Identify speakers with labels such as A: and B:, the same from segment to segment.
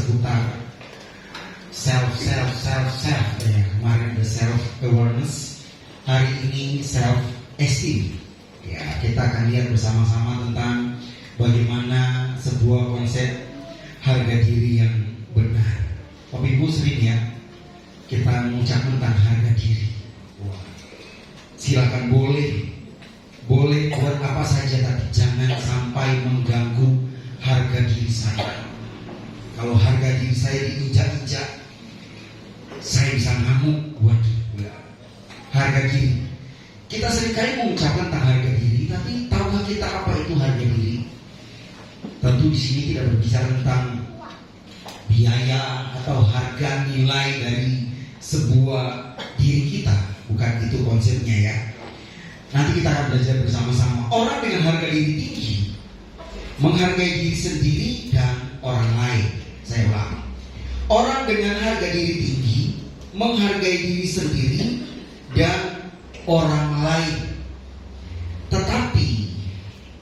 A: seputar self ya. Kemarin ada self awareness, hari ini self esteem. Ya, kita akan lihat bersama-sama tentang bagaimana sebuah konsep harga diri yang benar. Bapak Ibu sering ya kita mengucap tentang harga diri. Wah, silakan boleh buat apa saja, tapi jangan sampai mengganggu harga diri saya. Kalau harga diri saya diinjak-injak, saya bisa ngamuk. Waduh, harga diri. Kita seringkali mengucapkan tentang harga diri, tapi tahukah kita apa itu harga diri? Tentu di sini tidak berbicara tentang biaya atau harga nilai dari sebuah diri kita, bukan itu konsepnya ya. Nanti kita akan belajar bersama-sama. Orang dengan harga diri tinggi menghargai diri sendiri dan orang lain. Saya ulang. Orang dengan harga diri tinggi menghargai diri sendiri dan orang lain. Tetapi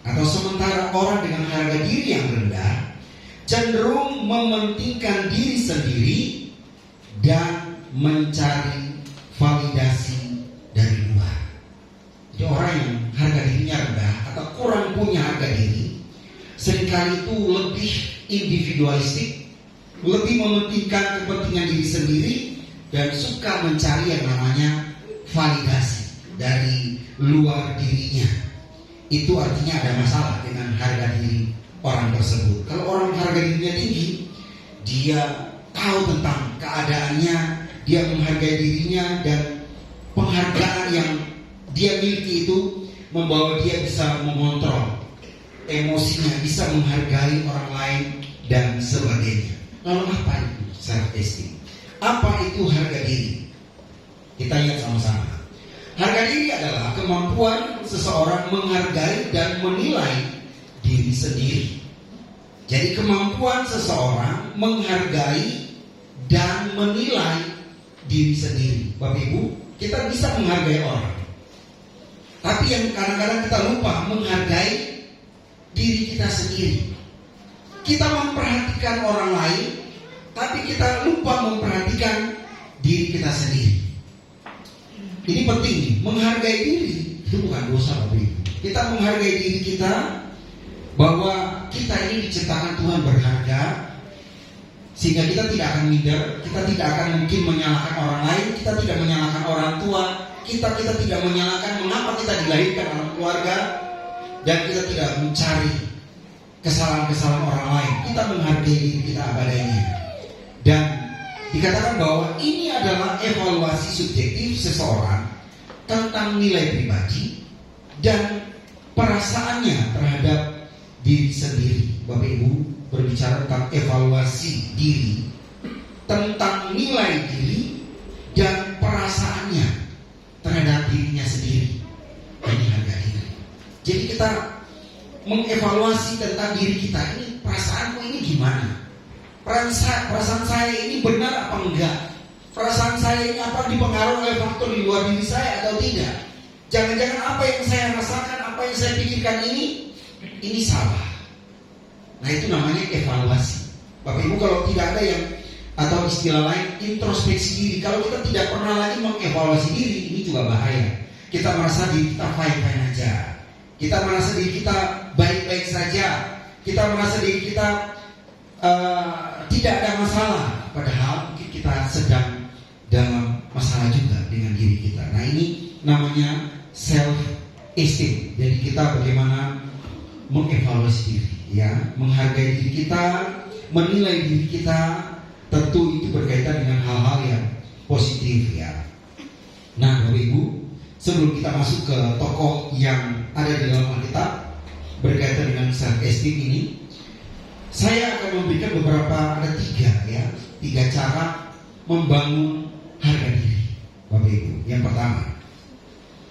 A: atau sementara orang dengan harga diri yang rendah cenderung mementingkan diri sendiri dan mencari validasi dari luar. Jadi orang yang harga dirinya rendah atau kurang punya harga diri, seringkali itu lebih individualistik, lebih mementingkan kepentingan diri sendiri dan suka mencari yang namanya validasi dari luar dirinya. Itu artinya ada masalah dengan harga diri orang tersebut. Kalau orang harga dirinya tinggi, dia tahu tentang keadaannya, dia menghargai dirinya, dan penghargaan yang dia miliki itu membawa dia bisa mengontrol emosinya, bisa menghargai orang lain dan sebagainya. Lalu apa itu self esteem? Apa itu harga diri? Kita lihat sama-sama. Harga diri adalah kemampuan seseorang menghargai dan menilai diri sendiri. Jadi kemampuan seseorang menghargai dan menilai diri sendiri. Bapak Ibu, kita bisa menghargai orang, tapi yang kadang-kadang kita lupa menghargai diri kita sendiri. Kita memperhatikan orang lain, tapi kita lupa memperhatikan diri kita sendiri. Ini penting nih, menghargai diri itu bukan dosa Bapak Ibu. Kita menghargai diri kita, bahwa kita ini diciptakan Tuhan berharga, sehingga kita tidak akan minder, kita tidak akan mungkin menyalahkan orang lain, kita tidak menyalahkan orang tua, kita tidak menyalahkan mengapa kita dilahirkan dalam keluarga, dan kita tidak mencari kesalahan-kesalahan orang lain. Kita menghargai diri kita apa adanya. Dan dikatakan bahwa ini adalah evaluasi subjektif seseorang tentang nilai pribadi dan perasaannya terhadap diri sendiri. Bapak Ibu berbicara tentang evaluasi diri, tentang nilai diri dan perasaannya terhadap dirinya sendiri. Ini harga diri. Jadi kita mengevaluasi tentang diri kita, ini perasaanku ini gimana? Perasaan saya ini benar apa enggak? Perasaan saya ini apa dipengaruhi oleh faktor di luar diri saya atau tidak? Jangan-jangan apa yang saya rasakan, apa yang saya pikirkan ini salah. Nah, itu namanya evaluasi. Bapak Ibu, kalau tidak ada yang, atau istilah lain, introspeksi diri. Kalau kita tidak pernah lagi mengevaluasi diri, ini juga bahaya. Kita merasa diri kita fine-fine aja, kita merasa diri kita baik-baik saja, kita merasa diri kita tidak ada masalah, padahal mungkin kita sedang dalam masalah juga dengan diri kita. Nah, ini namanya self esteem. Jadi kita bagaimana mengevaluasi diri, ya, menghargai diri kita, menilai diri kita. Tentu itu berkaitan dengan hal-hal yang positif, ya. Nah, Bapak Ibu, sebelum kita masuk ke tokoh yang ada di dalam Alkitab berkaitan dengan self esteem ini, saya akan memberikan ada tiga cara membangun harga diri, Bapak Ibu. Yang pertama,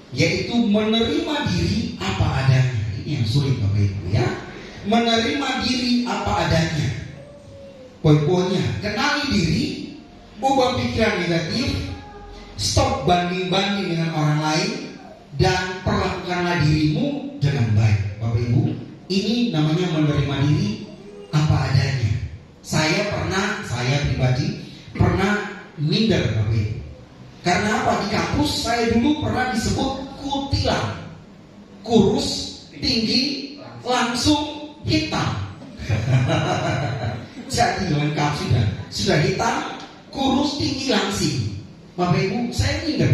A: yaitu menerima diri apa adanya. Ini yang sulit Bapak Ibu, ya. Menerima diri apa adanya. Poin-poinnya, kenali diri, ubah pikiran negatif, stop banding-banding dengan orang lain, dan perlakukanlah dirimu dengan baik. Bapak Ibu, ini namanya menerima diri apa adanya. Saya pernah pribadi pernah minder, Bapak Ibu. Karena apa? Di kampus saya dulu pernah disebut kutilang, kurus, tinggi, langsung hitam. Jadi lengkap sudah hitam, kurus, tinggi, langsing. Bapak Ibu, saya minder.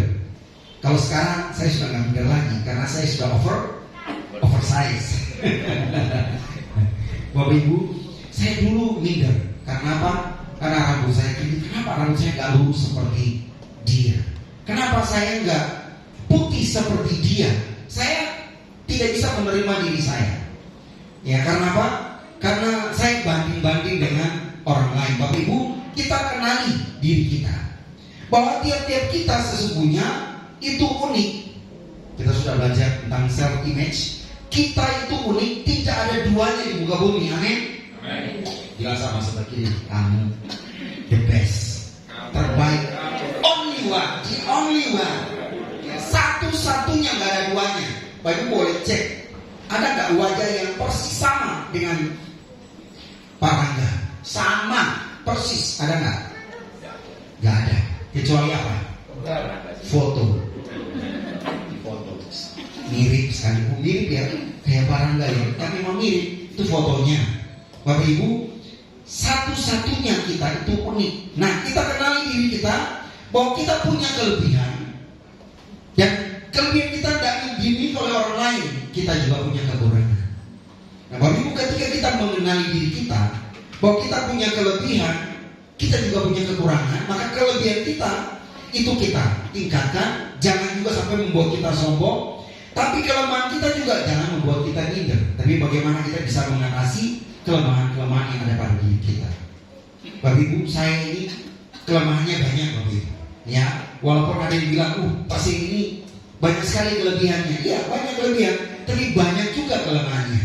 A: Kalau sekarang saya sudah nggak minder lagi karena saya sudah oversize. Bapak Ibu, saya dulu minder. Karena apa? Karena rambut saya gini. Kenapa rambut saya nggak lurus seperti dia? Kenapa saya nggak putih seperti dia? Saya tidak bisa menerima diri saya. Ya, karena apa? Karena saya banding-banding dengan orang lain. Bapak Ibu, kita kenali diri kita bahwa tiap-tiap kita sesungguhnya itu unik. Kita sudah belajar tentang self image. Kita itu unik, tidak ada duanya di muka bumi. Amin. Bilang sama sebelah kiri, kamu the best, terbaik, only one, the only one. Satu-satunya, nggak ada duanya. Bapak Ibu boleh cek, ada nggak wajah yang persis sama dengan Pak Rangga? Sama, persis, ada nggak? Nggak ada. Kecuali apa? Foto. Mirip sekali. Mirip ya, kayak Pak Rangga ya. Tapi memang mirip. Itu fotonya. Bapak Ibu, satu-satunya kita itu unik. Nah, kita kenali diri kita bahwa kita punya kelebihan. Dan kelebihan kita tidak dimiliki oleh orang lain. Kita juga punya kekurangan. Nah, Bapak Ibu, ketika kita mengenali diri kita bahwa kita punya kelebihan, kita juga punya kekurangan, maka kelebihan kita itu kita tingkatkan. Jangan juga sampai membuat kita sombong. Tapi kelemahan kita juga jangan membuat kita minder. Tapi bagaimana kita bisa mengatasi kelemahan-kelemahan yang ada pada diri kita. Bapak Ibu, saya ini kelemahannya banyak, Bapak Ibu. Ya, walaupun ada yang bilang, pasti ini banyak sekali kelebihannya. Iya, banyak kelebihan, tapi banyak juga kelemahannya.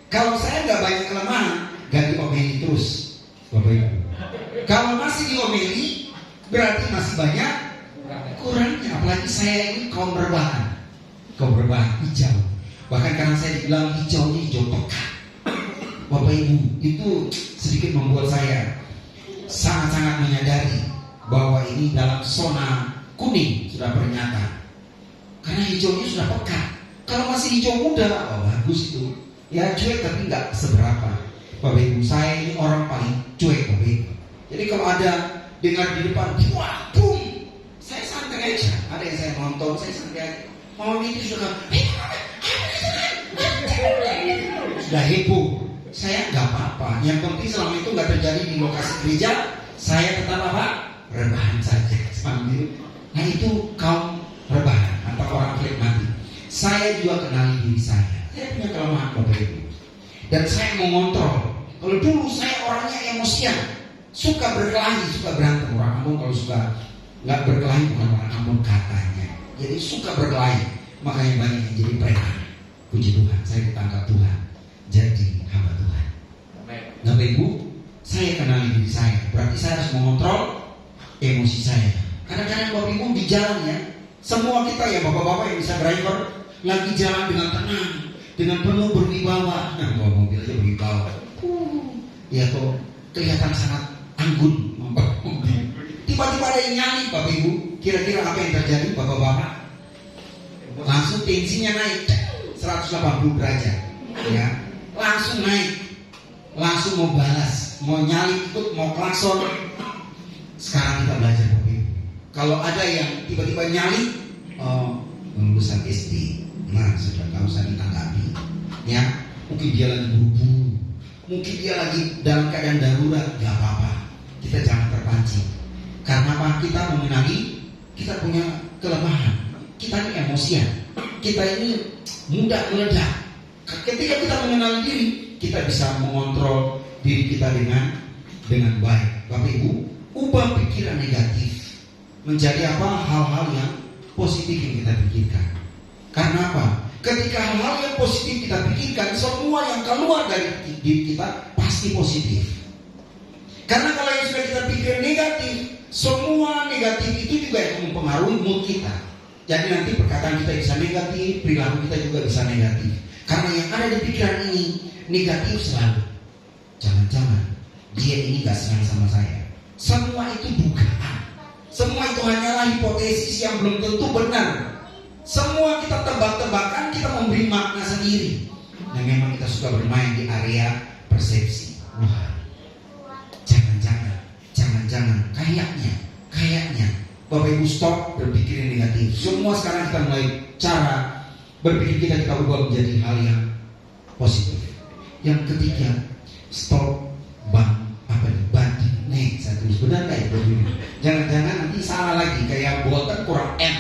A: Kalau saya nggak banyak kelemahan, nggak diomeli terus, Bapak Ibu. Kalau masih diomeli, berarti masih banyak kurangnya. Apalagi saya ini kaum berbahan hijau. Bahkan karena saya dibilang hijaunya hijau pekat, Bapak Ibu, itu sedikit membuat saya sangat-sangat menyadari bahwa ini dalam zona kuning sudah ternyata. Karena hijaunya sudah pekat. Kalau masih hijau muda, bagus itu. Ya cuek tapi nggak seberapa. Bapak Ibu, saya ini orang paling cuek, Bapak Ibu. Jadi kalau ada dengar di depan, wah, boom, saya santai aja. Ada yang saya nonton, saya santai aja. Mau itu sudah heboh. Saya nggak apa-apa. Yang penting selama itu nggak terjadi di lokasi gereja, saya tetap apa? Rebahan saja sambil. Nah itu kaum rebahan atau orang mati. Saya juga kenali diri saya. Saya punya kelemahan, Bapak Ibu. Dan saya mau ngontrol. Kalau dulu saya orangnya emosian, suka berkelahi, suka berantem. Orang Ambon kalau suka nggak berkelahi bukan orang Ambon katanya. Jadi suka berkelahi, makanya banyak yang jadi preman. Puji Tuhan, saya ditangkap Tuhan, jadi hamba Tuhan. Nah, Bapak Ibu, saya kenali diri saya. Berarti saya harus mengontrol emosi saya. Kadang-kadang Bapak Ibu di jalan ya, semua kita ya bapak-bapak yang bisa driver lagi jalan dengan tenang, dengan penuh berwibawa. Nah, bawa mobil aja berwibawa. Ya kok kelihatan sangat anggun membawa mobil. Tiba-tiba ada yang nyalip, Bapak Ibu. Kira-kira apa yang terjadi, Bapak-bapak? Langsung tensinya naik 180 derajat, ya. Langsung naik, langsung mau balas, mau nyalip ikut, mau klakson. Sekarang kita belajar, Bapak Ibu. Kalau ada yang tiba-tiba nyalip, lulusan SD, nah sudah tahu usah ditanggapi, ya. Mungkin dia lagi buru-buru, mungkin dia lagi dalam keadaan darurat, gak apa-apa. Kita jangan terpancing. Karena apa? Kita mengenali kita punya kelemahan. Kita ini emosian. Kita ini mudah meledak. Ketika kita mengenali diri, kita bisa mengontrol diri kita dengan baik. Bapak Ibu, ubah pikiran negatif menjadi apa? Hal-hal yang positif yang kita pikirkan. Karena apa? Ketika hal-hal yang positif kita pikirkan, semua yang keluar dari diri kita pasti positif. Karena kalau yang sudah kita pikir negatif, semua negatif itu juga yang mempengaruhi mood kita. Jadi nanti perkataan kita bisa negatif, perilaku kita juga bisa negatif. Karena yang ada di pikiran ini negatif selalu. Jangan-jangan dia ini gak senang sama saya. Semua itu dugaan. Semua itu hanyalah hipotesis yang belum tentu benar. Semua kita tebak-tebakan, kita memberi makna sendiri. Dan memang kita suka bermain di area persepsi. Wah, jangan-jangan, kayaknya. Bapak Ibu stop berpikir yang negatif. Semua sekarang kita mulai cara berpikir kita ubah menjadi hal yang positif. Yang ketiga, stop banding. Nih, saya tulis benar kayak begini. Jangan-jangan nanti salah lagi kayak Bolton kurang M.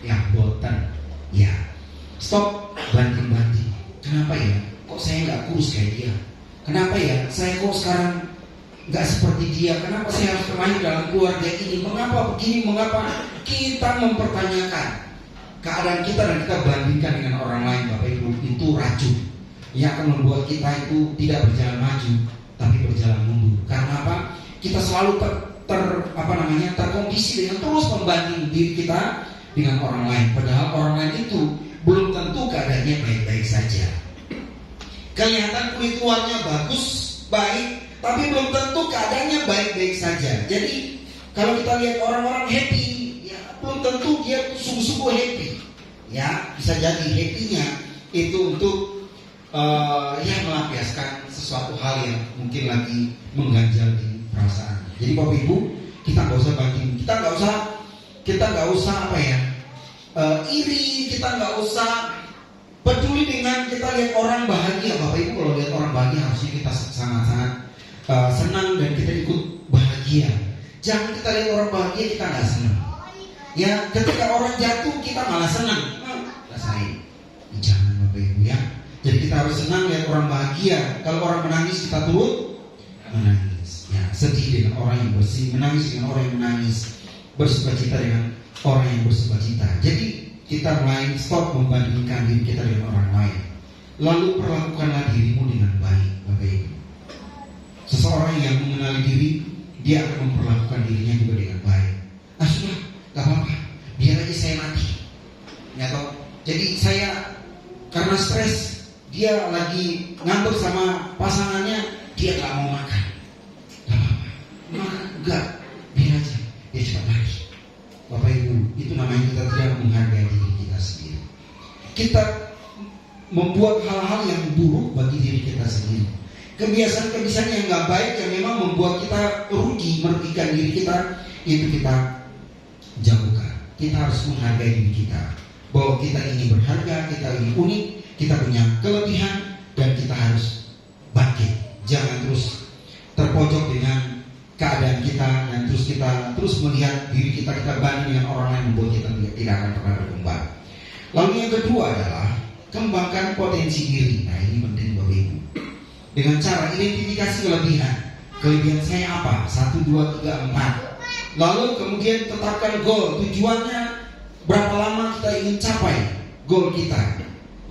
A: Ya, Bolton. Ya. Stop banding. Kenapa ya? Kok saya nggak kurus kayak dia? Kenapa ya? Saya kok sekarang nggak seperti dia? Kenapa saya harus bermain dalam keluarga ini? Mengapa begini? Mengapa? Kita mempertanyakan keadaan kita dan kita bandingkan dengan orang lain. Bapak Ibu, itu racun yang akan membuat kita itu tidak berjalan maju, tapi berjalan mundur. Karena apa? Kita selalu terkondisi dengan terus membanding diri kita dengan orang lain. Padahal orang lain itu belum tentu keadaannya baik-baik saja. Kelihatan kulit luarnya bagus, baik, tapi belum tentu keadaannya baik-baik saja. Jadi kalau kita lihat orang-orang happy, ya belum tentu dia sungguh-sungguh happy. Ya bisa jadi happy-nya itu untuk melampiaskan sesuatu hal yang mungkin lagi mengganjal di perasaan. Jadi Bapak Ibu, kita nggak usah banding, kita nggak usah iri, kita nggak usah peduli dengan kita lihat orang bahagia. Bapak Ibu kalau lihat orang bahagia harusnya kita sangat-sangat senang dan kita ikut bahagia. Jangan kita lihat orang bahagia kita nggak senang. Ya ketika orang jatuh kita malah senang. Rasain. Jangan Bapak Ibu ya. Jadi kita harus senang lihat orang bahagia. Kalau orang menangis kita turut menangis. Ya sedih dengan orang yang bersih, menangis dengan orang yang menangis, bersukacita dengan orang yang bersukacita. Jadi kita mulai stop membandingkan diri kita dengan orang lain. Lalu perlakukanlah dirimu dengan baik, Bapak Ibu. Seseorang yang mengenali diri, dia akan memperlakukan dirinya juga dengan baik. Sudah, gak apa-apa, biar aja saya mati. Ya toh. Jadi saya karena stres, dia lagi ngantuk sama pasangannya, dia gak mau makan. Gak apa-apa, enggak, biar aja, dia cepat mati. Bapak Ibu, itu namanya kita tidak menghargai diri kita sendiri. Kita membuat hal-hal yang buruk bagi diri kita sendiri. Kebiasaan-kebiasaan yang gak baik yang memang membuat kita rugi, merugikan diri kita, itu kita jauhkan. Kita harus menghargai diri kita, bahwa kita ini berharga, kita ini unik, kita punya kelebihan, dan kita harus bangkit. Jangan terus terpojok dengan keadaan kita dan kita terus melihat diri kita banding dengan orang lain, membuat kita tidak akan pernah berkembang. Lalu yang kedua adalah kembangkan potensi diri. Nah ini penting Bapak Ibu. Dengan cara identifikasi kelebihan saya apa? 1, 2, 3, 4. Lalu kemudian tetapkan goal, tujuannya berapa lama kita ingin capai goal kita.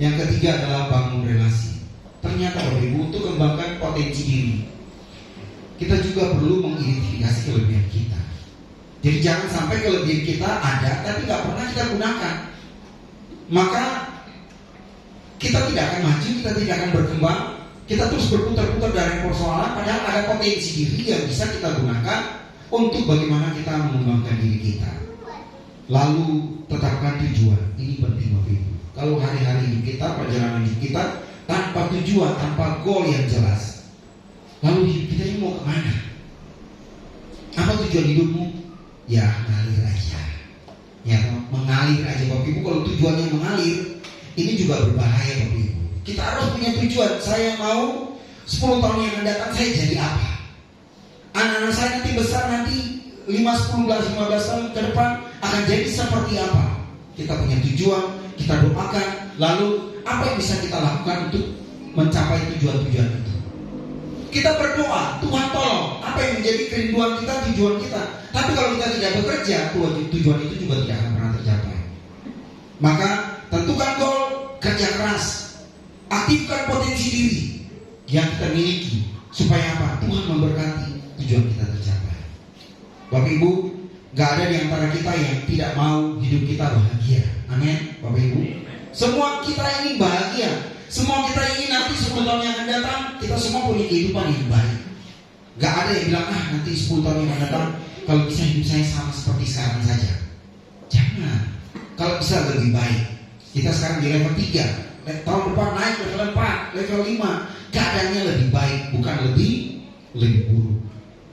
A: Yang ketiga adalah bangun relasi. Ternyata Bapak Ibu, untuk kembangkan potensi diri, kita juga perlu mengidentifikasi kelebihan kita. Jadi jangan sampai kelebihan kita ada tapi nggak pernah kita gunakan. Maka kita tidak akan maju, kita tidak akan berkembang. Kita terus berputar-putar dari persoalan, padahal ada potensi diri yang bisa kita gunakan untuk bagaimana kita mengembangkan diri kita. Lalu tetapkan tujuan. Ini penting Bapak Ibu. Kalau hari-hari hidup kita, perjalanan hidup kita tanpa tujuan, tanpa goal yang jelas, lalu hidup kita ini mau kemana? Apa tujuan hidupmu? Ya mengalir aja. Ya mengalir aja Bapak Ibu. Kalau tujuannya mengalir, ini juga berbahaya Bapak Ibu. Kita harus punya tujuan. Saya mau 10 tahun yang akan datang saya jadi apa? Anak-anak saya nanti besar, nanti 5, 10, 15 tahun ke depan akan jadi seperti apa? Kita punya tujuan, kita doakan. Lalu apa yang bisa kita lakukan untuk mencapai tujuan-tujuan itu? Kita berdoa, Tuhan tolong apa yang menjadi kerinduan kita, tujuan kita. Tapi kalau kita tidak bekerja, tujuan itu juga tidak akan pernah tercapai. Maka tentukan goal, kerja keras, aktifkan potensi diri yang kita miliki, supaya apa? Tuhan memberkati tujuan kita tercapai. Bapak Ibu, gak ada di antara kita yang tidak mau hidup kita bahagia. Amin, Bapak Ibu. Semua kita ini bahagia. Semua kita ingin nanti 10 tahun yang akan datang kita semua punya kehidupan yang baik. Gak ada yang bilang, nanti 10 tahun yang akan datang kalau bisa hidup saya sama seperti sekarang saja. Jangan. Kalau bisa lebih baik. Kita sekarang di level 3, tahun depan naik level 4, level 5. Keadaannya lebih baik, bukan lebih buruk.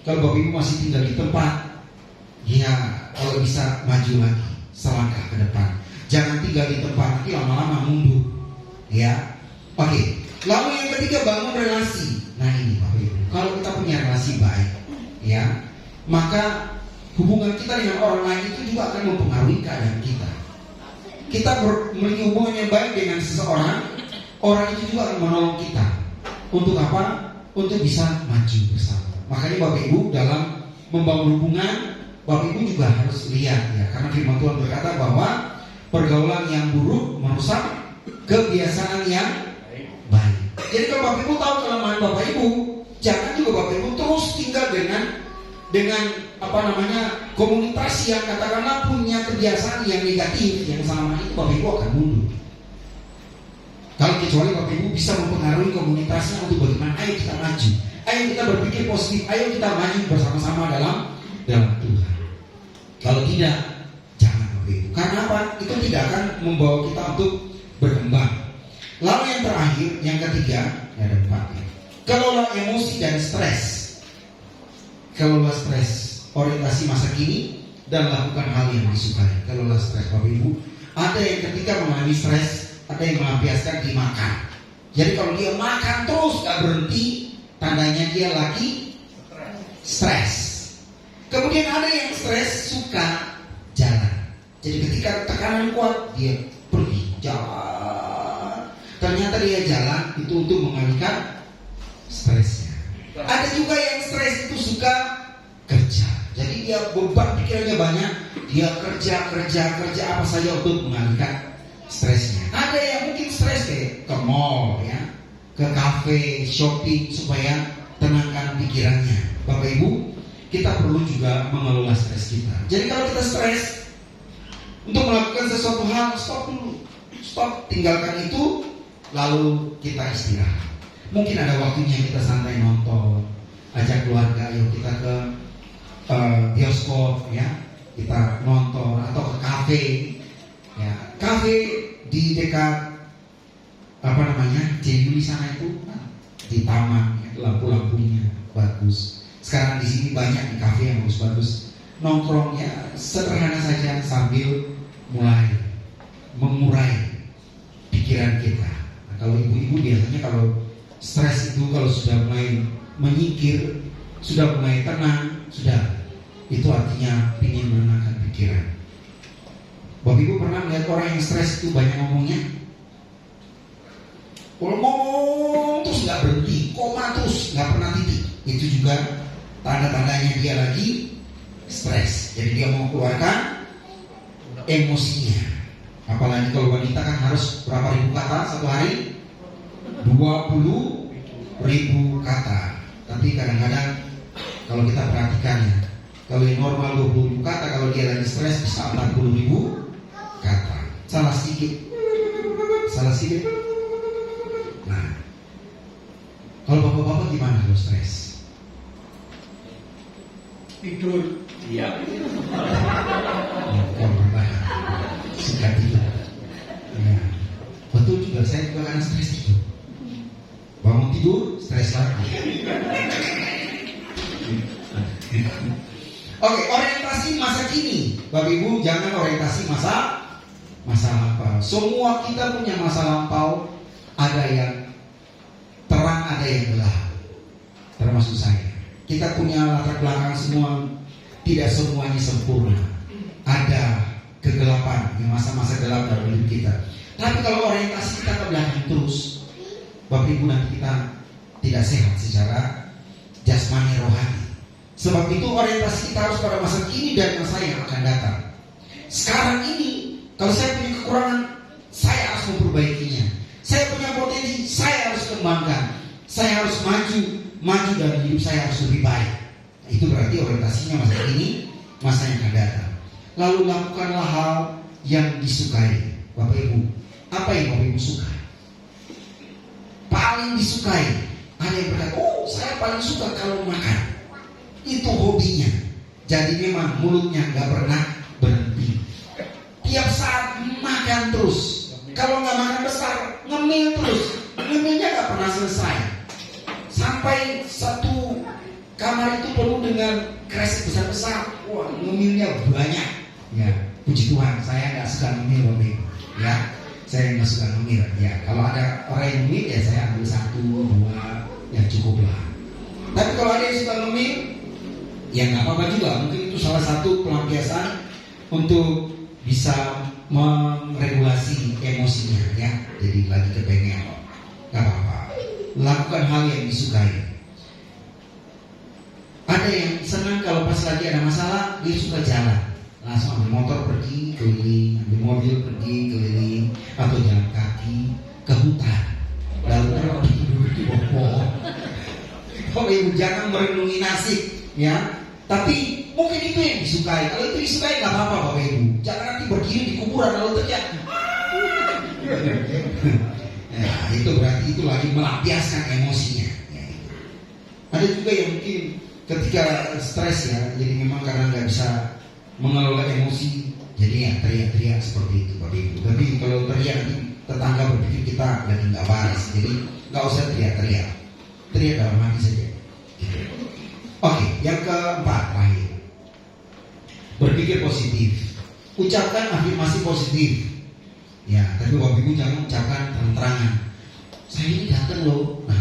A: Kalau Bapak Ibu masih tinggal di tempat, ya kalau bisa maju lagi selangkah ke depan. Jangan tinggal di tempat, nanti lama-lama mundur. Ya, oke. Lalu yang ketiga, bangun relasi. Nah ini Bapak Ibu, kalau kita punya relasi baik, ya, maka hubungan kita dengan orang lain itu juga akan mempengaruhi keadaan kita. Kita memiliki hubungan yang baik dengan seseorang, orang itu juga akan menolong kita. Untuk apa? Untuk bisa maju bersama. Makanya Bapak Ibu dalam membangun hubungan, Bapak Ibu juga harus lihat ya, karena firman Tuhan berkata bahwa pergaulan yang buruk merusak kebiasaan yang baik. Jadi kalau Bapak Ibu tahu kelemahan Bapak Ibu, jangan juga Bapak Ibu terus tinggal dengan komunitas yang katakanlah punya kebiasaan yang negatif, yang selama itu Bapak Ibu akan mundur. Kalau kecuali Bapak Ibu bisa mempengaruhi komunitasnya untuk bagaimana, ayo kita maju, ayo kita berpikir positif, ayo kita maju bersama-sama dalam Tuhan. Kalau tidak, jangan Bapak Ibu. Karena apa? Itu tidak akan membawa kita untuk berkembang. Lalu yang terakhir, yang ketiga, ada 4. Kelola emosi dan stres. Kelola stres, orientasi masa kini, dan lakukan hal yang disukai. Kelola stres Bapak Ibu. Ada yang ketika mengalami stres, ada yang melampiaskan di makan. Jadi kalau dia makan terus gak berhenti, tandanya dia lagi stres. Kemudian ada yang stres suka jalan. Jadi ketika tekanan kuat, dia pergi jalan. Ternyata dia jalan itu untuk mengalihkan stresnya. Ada juga yang stres itu suka kerja. Jadi dia beban pikirannya banyak, dia kerja apa saja untuk mengalihkan stresnya. Ada yang mungkin stres ke mall ya, ke kafe, shopping supaya tenangkan pikirannya. Bapak Ibu, kita perlu juga mengelola stres kita. Jadi kalau kita stres untuk melakukan sesuatu hal, stop dulu. Stop, tinggalkan itu, lalu kita istirahat. Mungkin ada waktunya kita santai nonton, ajak keluarga, yuk kita ke bioskop ya, kita nonton, atau ke kafe ya. Kafe di dekat Jayuli sana itu di taman ya, lampu-lampunya bagus. Sekarang di sini banyak di kafe yang bagus-bagus. Nongkrongnya sederhana saja sambil mulai mengurai pikiran kita. Nah, kalau ibu-ibu biasanya kalau stres itu kalau sudah mulai menyingkir, sudah mulai tenang, sudah itu artinya ingin menenangkan pikiran. Bapak Ibu pernah melihat orang yang stres itu banyak ngomongnya? Kalau ngomong terus nggak berhenti, koma terus nggak pernah titik, itu juga tanda-tandanya dia lagi stres. Jadi dia mau keluarkan emosinya. Apalagi kalau wanita kan harus berapa ribu kata satu hari? 20.000 kata. Tapi kadang-kadang kalau kita perhatikan ya, kalau yang normal 20.000 kata, kalau dia lagi stres bisa 40.000 kata. Salah sedikit. Nah, kalau bapak-bapak gimana kalau stres?
B: Tidur. Iya.
A: Kalau bapak suka tidur. Ya. Betul juga, saya juga karena stres tidur. Bangun tidur, stres lagi. Oke, orientasi masa kini. Bapak Ibu jangan orientasi masa lampau. Semua kita punya masa lampau. Ada yang terang, ada yang gelap. Termasuk saya. Kita punya latar belakang semua. Tidak semuanya sempurna. Ada kegelapan, masa-masa gelap dalam hidup kita. Tapi kalau orientasi kita ke belakang terus, Bapak Ibu, nanti kita tidak sehat secara jasmani rohani. Sebab itu orientasi kita harus pada masa kini dan masa yang akan datang. Sekarang ini, kalau saya punya kekurangan, saya harus memperbaikinya. Saya punya potensi, saya harus kembangkan. Saya harus maju dan hidup saya harus lebih baik. Nah, itu berarti orientasinya masa kini, masa yang akan datang. Lalu lakukanlah hal yang disukai. Bapak Ibu, apa yang Bapak Ibu suka? Paling disukai. Ada yang berkata, saya paling suka kalau makan. Itu hobinya. Jadi memang mulutnya nggak pernah berhenti. Tiap saat makan terus. Kalau nggak makan besar, ngemil terus. Ngemilnya nggak pernah selesai. Sampai satu kamar itu penuh dengan kresek besar-besar. Wah, ngemilnya banyak. Ya, puji Tuhan, saya nggak suka ngemil, Bapak Ibu. Ya, saya nggak suka ngemil. Ya, kalau ada orang yang ngemil, ya saya ambil 1, 2, ya cukup lah. Tapi kalau ada yang suka ngemil, ya nggak apa-apa juga. Mungkin itu salah satu pelampiasan untuk bisa meregulasi emosinya, ya. Jadi lagi kepengen, nggak apa-apa. Lakukan hal yang disukai. Ada yang senang kalau pas lagi ada masalah, dia suka jalan. Langsung ambil motor pergi keliling, ambil mobil pergi keliling, atau jalan kaki ke hutan. Lalu duduk di pohon. Bapak Ibu jangan merenungi nasib, ya. Tapi mungkin itu yang disukai. Kalau itu disukai nggak apa-apa, Bapak Ibu. Jangan nanti berdiri di kuburan lalu teriak. Ya, itu berarti itu lagi melampiaskan emosinya. Ya. Ada juga yang mungkin ketika stres, ya, jadi memang karena nggak bisa mengelola emosi, jadi ya teriak-teriak seperti itu, Bapak Ibu. Tapi kalau teriak tetangga berpikir kita lagi nggak waras, jadi nggak usah teriak-teriak. Teriak dalam hati saja. Gitu. Oke, yang keempat terakhir, berpikir positif. Ucapkan afirmasi positif. Ya, tapi Bapak Ibu jangan ucapkan terang-terangan. Saya ini ganteng loh. Nah,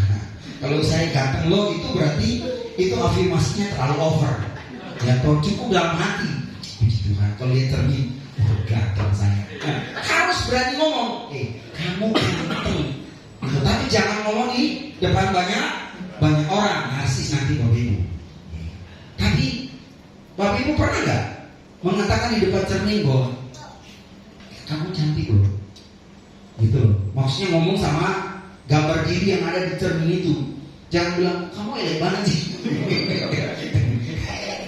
A: kalau saya ganteng loh itu berarti itu afirmasinya terlalu over. Ya, atau cukup dalam hati. Puji Tuhan, kalau lihat cermin, oh ganteng saya. Nah, harus berani ngomong, kamu ganteng. Gitu. Tapi jangan ngomong di depan banyak orang, narsis nanti Bapak Ibu. Tapi Bapak Ibu pernah nggak mengatakan di depan cermin bahwa kamu cantik loh, gitu loh. Maksudnya ngomong sama gambar diri yang ada di cermin itu. Jangan bilang kamu elek banget sih.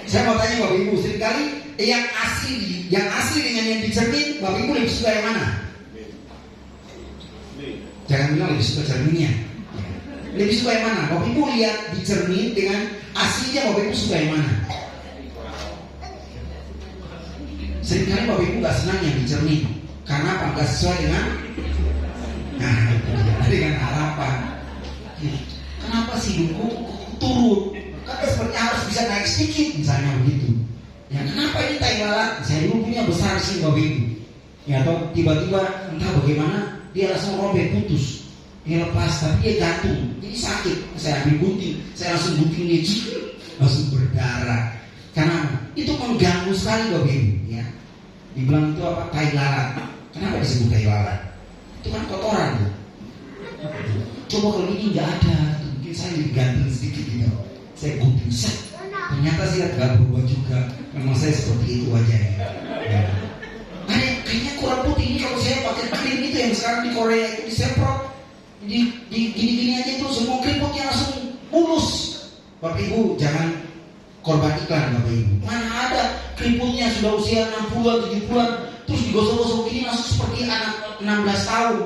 A: Saya mau tanya Bapak Ibu, seringkali yang asli dengan yang di cermin, Bapak Ibu lebih suka yang mana? Jangan bilang lebih suka cerminnya. Lebih suka yang mana? Bapak Ibu lihat di cermin dengan aslinya, Bapak Ibu suka yang mana? Seringkali Bapak Ibu nggak senang yang di cermin. Karena apa? Nggak sesuai dengan harapan. Kenapa sih hidupku turun? Kan seperti harus bisa naik sedikit, misalnya begitu. Ya, kenapa ini tai lalat? Saya dulu punya besar sih Bapak Ibu. Ya, atau tiba-tiba entah bagaimana dia langsung robek putus. Dia lepas, tapi dia gantung. Jadi sakit. Saya ambil gunting, saya langsung gunting dia, langsung berdarah. Karena itu mengganggu sekali Bapak Ibu. Ya, dibilang itu apa? Tai lalat. Kenapa disebut tai lalat? Itu kan kotoran tuh. Coba kalau ini nggak ada, mungkin saya digantung sedikit gitu. Saya gunting set. Ternyata sih nggak berubah juga. Memang saya seperti itu wajahnya. Ya. Ada kayaknya kurang putih ini kalau saya pakai krim itu yang sekarang di Korea itu disemprot, di gini-gini aja itu semua keriputnya langsung mulus. Bapak Ibu jangan korban iklan Bapak Ibu. Mana ada keriputnya sudah usia 60-an, 70-an, terus digosok-gosok gini langsung seperti anak 16 tahun.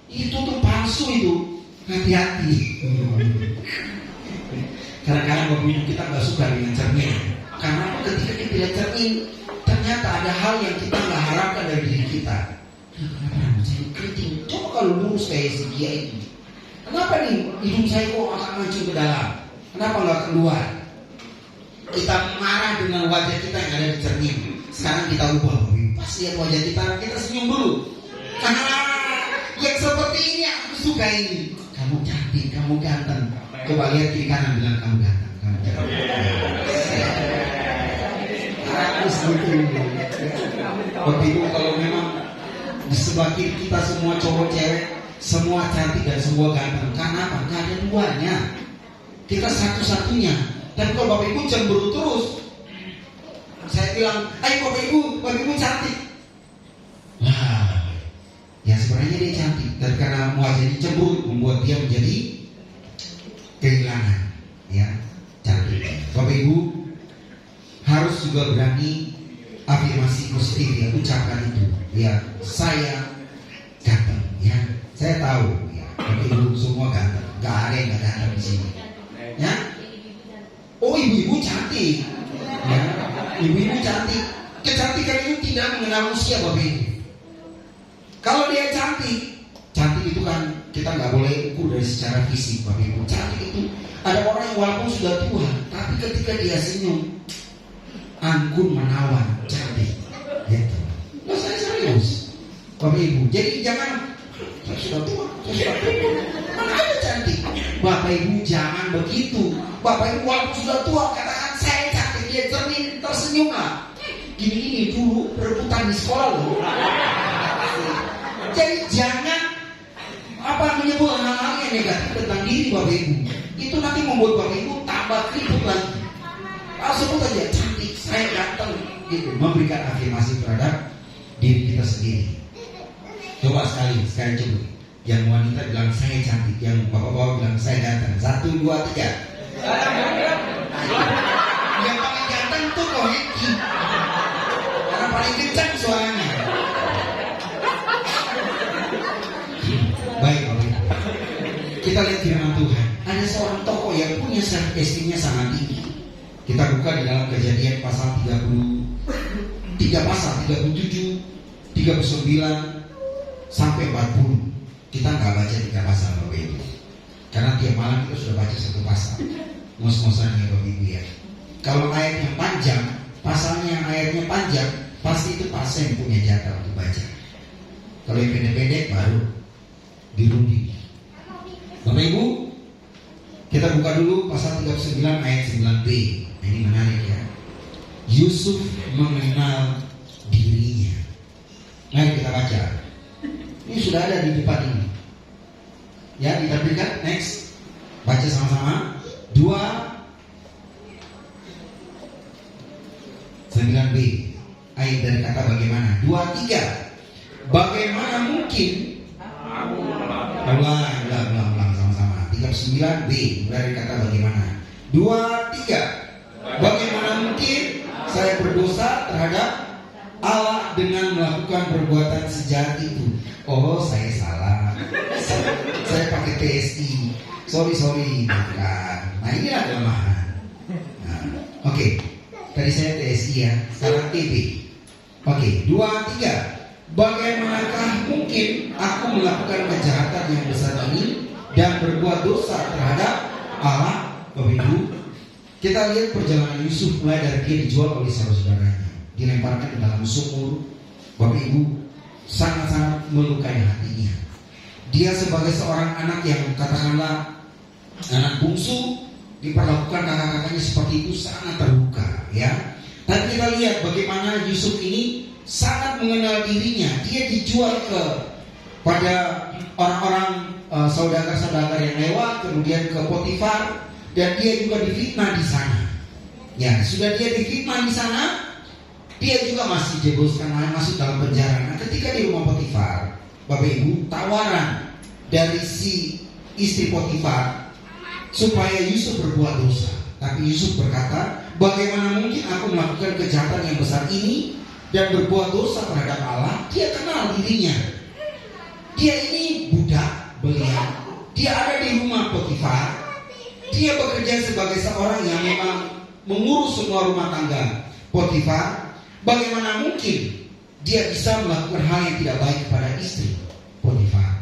A: Itu tuh palsu itu. Hati-hati. Kadang-kadang Bapak Ibu kita nggak suka dengan cermin. Karena ketika kita lihat cermin, ternyata ada hal yang kita nggak harapkan dari diri kita. Kenapa rambut saya keriting? Coba kalau lurus kayak si dia itu. Kenapa nih hidung saya kok akan mancung ke dalam? Kenapa nggak keluar? Kita marah dengan wajah kita yang ada di cermin. Sekarang kita ubah Bapak Ibu. Pas lihat wajah kita senyum dulu. Karena yang seperti ini aku suka ini. Kamu cantik, kamu ganteng. Coba lihat kiri kanan, bilang kamu ganteng, kamu ganteng. Harus gitu. Bapak Ibu kalau memang di sebelah kiri kita semua cowok cewek, semua cantik dan semua ganteng. Karena apa? Gak ada duanya. Kita satu-satunya. Tapi kalau Bapak Ibu cemburu terus, saya bilang, ayo Bapak Ibu cantik. Wah, ya sebenarnya dia cantik. Dan karena wajahnya cemburu membuat dia menjadi kehilangan, ya, cantik. Bapak Ibu harus juga berani afirmasi positif, ya, ucapkan itu, ya, saya ganteng, ya, saya tahu, ya, Bapak Ibu semua ganteng, gak ada yang gak ganteng di sini, ya. Oh, ibu-ibu cantik. Ya, ibu-ibu cantik. Kecantikan itu tidak mengenal usia, Bapak Ibu. Kalau dia cantik, cantik itu kan kita nggak boleh ukur dari secara fisik, Bapak Ibu. Cantik itu ada orang yang walaupun sudah tua, tapi ketika dia senyum, anggun menawan, cantik. Gitu. Nah, saya serius, Bapak Ibu. Jadi jangan saya sudah tua, mana ada cantik. Bapak Ibu jangan begitu. Bapak Ibu walaupun sudah tua katakan saya cantik, dia cermin tersenyum lah. Gini-gini dulu rebutan di sekolah loh. Jadi jangan menyebut hal-hal yang negatif tentang diri Bapak Ibu. Itu nanti membuat Bapak Ibu tambah keriput lagi. Sebut aja cantik, saya ganteng, gitu. Memberikan afirmasi terhadap diri kita sendiri. Coba sekali coba. Yang wanita bilang saya cantik, yang bapak-bapak bilang saya ganteng. 1, 2, 3. Yang paling ganteng tuh kok Heki. Karena paling kencang suaranya. Baik, Bapak Ibu. Kita lihat firman Tuhan. Ada seorang tokoh yang punya self esteem-nya sangat tinggi. Kita buka di dalam Kejadian pasal 37, 39 sampai 40. Kita nggak baca 3 pasal Bapak Ibu, karena tiap malam kita sudah baca 1 pasal. Mos-mosan ya Bapak Ibu ya. Kalau ayatnya panjang, pasalnya ayatnya panjang, pasti itu pasal yang punya jatah untuk baca. Kalau yang pendek-pendek baru dirunding. Bapak Ibu, kita buka dulu pasal 39 ayat 9b. Ini menarik ya. Yusuf mengenal dirinya. Mari kita baca. Ini sudah ada di depan ini. Ya, ditampilkan. Next. Baca sama-sama. 9b. Ayat dari kata bagaimana? 2, 3. Bagaimana mungkin? Ulang sama-sama. 39b. Dari kata bagaimana? 2, 3. Bagaimana mungkin saya berdosa terhadap Allah dengan melakukan perbuatan sejahat itu? Oh, saya salah. Saya pakai TSI. Sorry, bukan. Nah, inilah kelemahan. Nah, Oke. Tadi saya TSI ya, sekarang TB. Oke, 2, 3. Bagaimanakah mungkin aku melakukan kejahatan yang besar ini dan berbuat dosa terhadap Allah? Bapak Ibu, kita lihat perjalanan Yusuf mulai dari dia dijual oleh saudara-saudaranya, dilemparkan ke dalam sumur. Bapak Ibu, sangat-sangat melukai hatinya. Dia sebagai seorang anak yang katakanlah anak bungsu, diperlakukan kakak-kakaknya seperti itu, sangat terluka ya. Tapi kita lihat bagaimana Yusuf ini sangat mengenal dirinya. Dia dijual pada orang-orang saudagar-saudagar yang lewat, kemudian ke Potifar, dan dia juga difitnah di sana. Ya, sudah dia difitnah di sana, dia juga masih jebloskan, masuk dalam penjara. Nah, ketika di rumah Potifar, Bapak Ibu, tawaran dari si istri Potifar supaya Yusuf berbuat dosa. Tapi Yusuf berkata, bagaimana mungkin aku melakukan kejahatan yang besar ini dan berbuat dosa terhadap Allah? Dia kenal dirinya. Dia ini budak beliau. Dia ada di rumah Potifar. Dia bekerja sebagai seorang yang memang mengurus semua rumah tangga Potifar. Bagaimana mungkin dia bisa melakukan hal yang tidak baik kepada istri Potifar?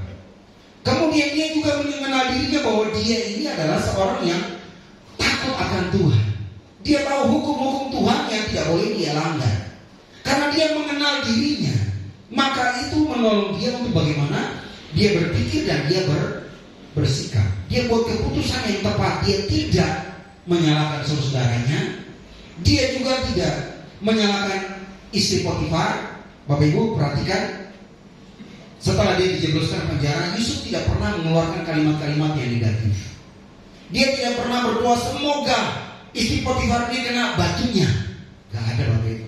A: Kemudian dia juga mengenal dirinya bahwa dia ini adalah seorang yang takut akan Tuhan. Dia tahu hukum-hukum Tuhan yang tidak boleh dia langgar. Karena dia mengenal dirinya, maka itu menolong dia untuk bagaimana dia berpikir dan dia bersikap. Dia buat keputusan yang tepat. Dia tidak menyalahkan saudaranya. Dia juga tidak menyalahkan istri Potifar. Bapak Ibu perhatikan, setelah dia dijebloskan penjara, Yusuf tidak pernah mengeluarkan kalimat-kalimat yang negatif. Dia tidak pernah berdoa semoga istri Potifar ini kena batunya. Gak ada, Bapak Ibu.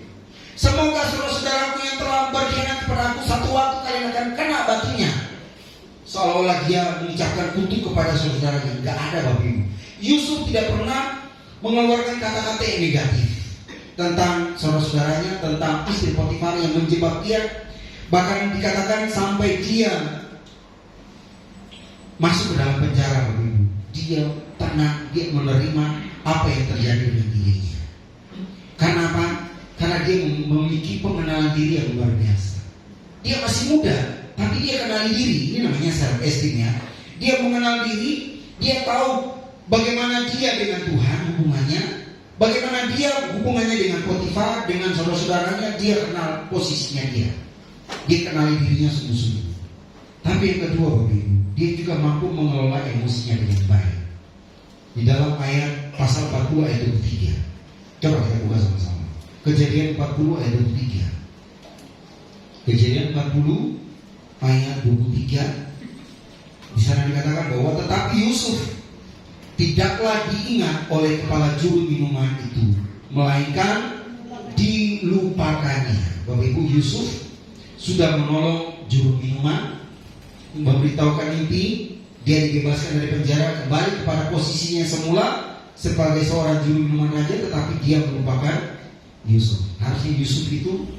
A: Semoga saudara-saudaraku yang telah berkhianat kepada aku satu waktu kalian akan kena batunya. Seolah-olah dia mengucapkan kutuk kepada saudaranya. Gak ada, Bapak Ibu. Yusuf tidak pernah mengeluarkan kata-kata yang negatif tentang saudara-saudaranya, tentang istri Potifar yang menjebak dia. Bahkan dikatakan sampai dia masuk ke dalam penjara, Bapak Ibu, dia tenang, dia menerima apa yang terjadi dengan dirinya. Karena apa? Karena dia memiliki pengenalan diri yang luar biasa. Dia masih muda, tapi dia kenali diri. Ini namanya self esteem ya. Dia mengenal diri, dia tahu bagaimana dia dengan Tuhan hubungannya, bagaimana dia hubungannya dengan Potifar, dengan saudara-saudaranya. Dia kenal posisinya dia. Dia kenali dirinya sungguh-sungguh. Tapi yang kedua Bapak Ibu, dia juga mampu mengelola emosinya dengan baik. Di dalam ayat pasal 40 ayat 23. Coba kita buka sama-sama. Kejadian 40 ayat 23. Kejadian 40 ayat 23. Di sana dikatakan bahwa tetapi Yusuf tidaklah diingat oleh kepala juru minuman itu, melainkan dilupakannya. Bapak Ibu, Yusuf sudah menolong juru minuman, memberitahukan mimpi, dia dibebaskan dari penjara, kembali kepada posisinya semula sebagai seorang juru minuman raja, tetapi dia melupakan Yusuf. Harusnya Yusuf itu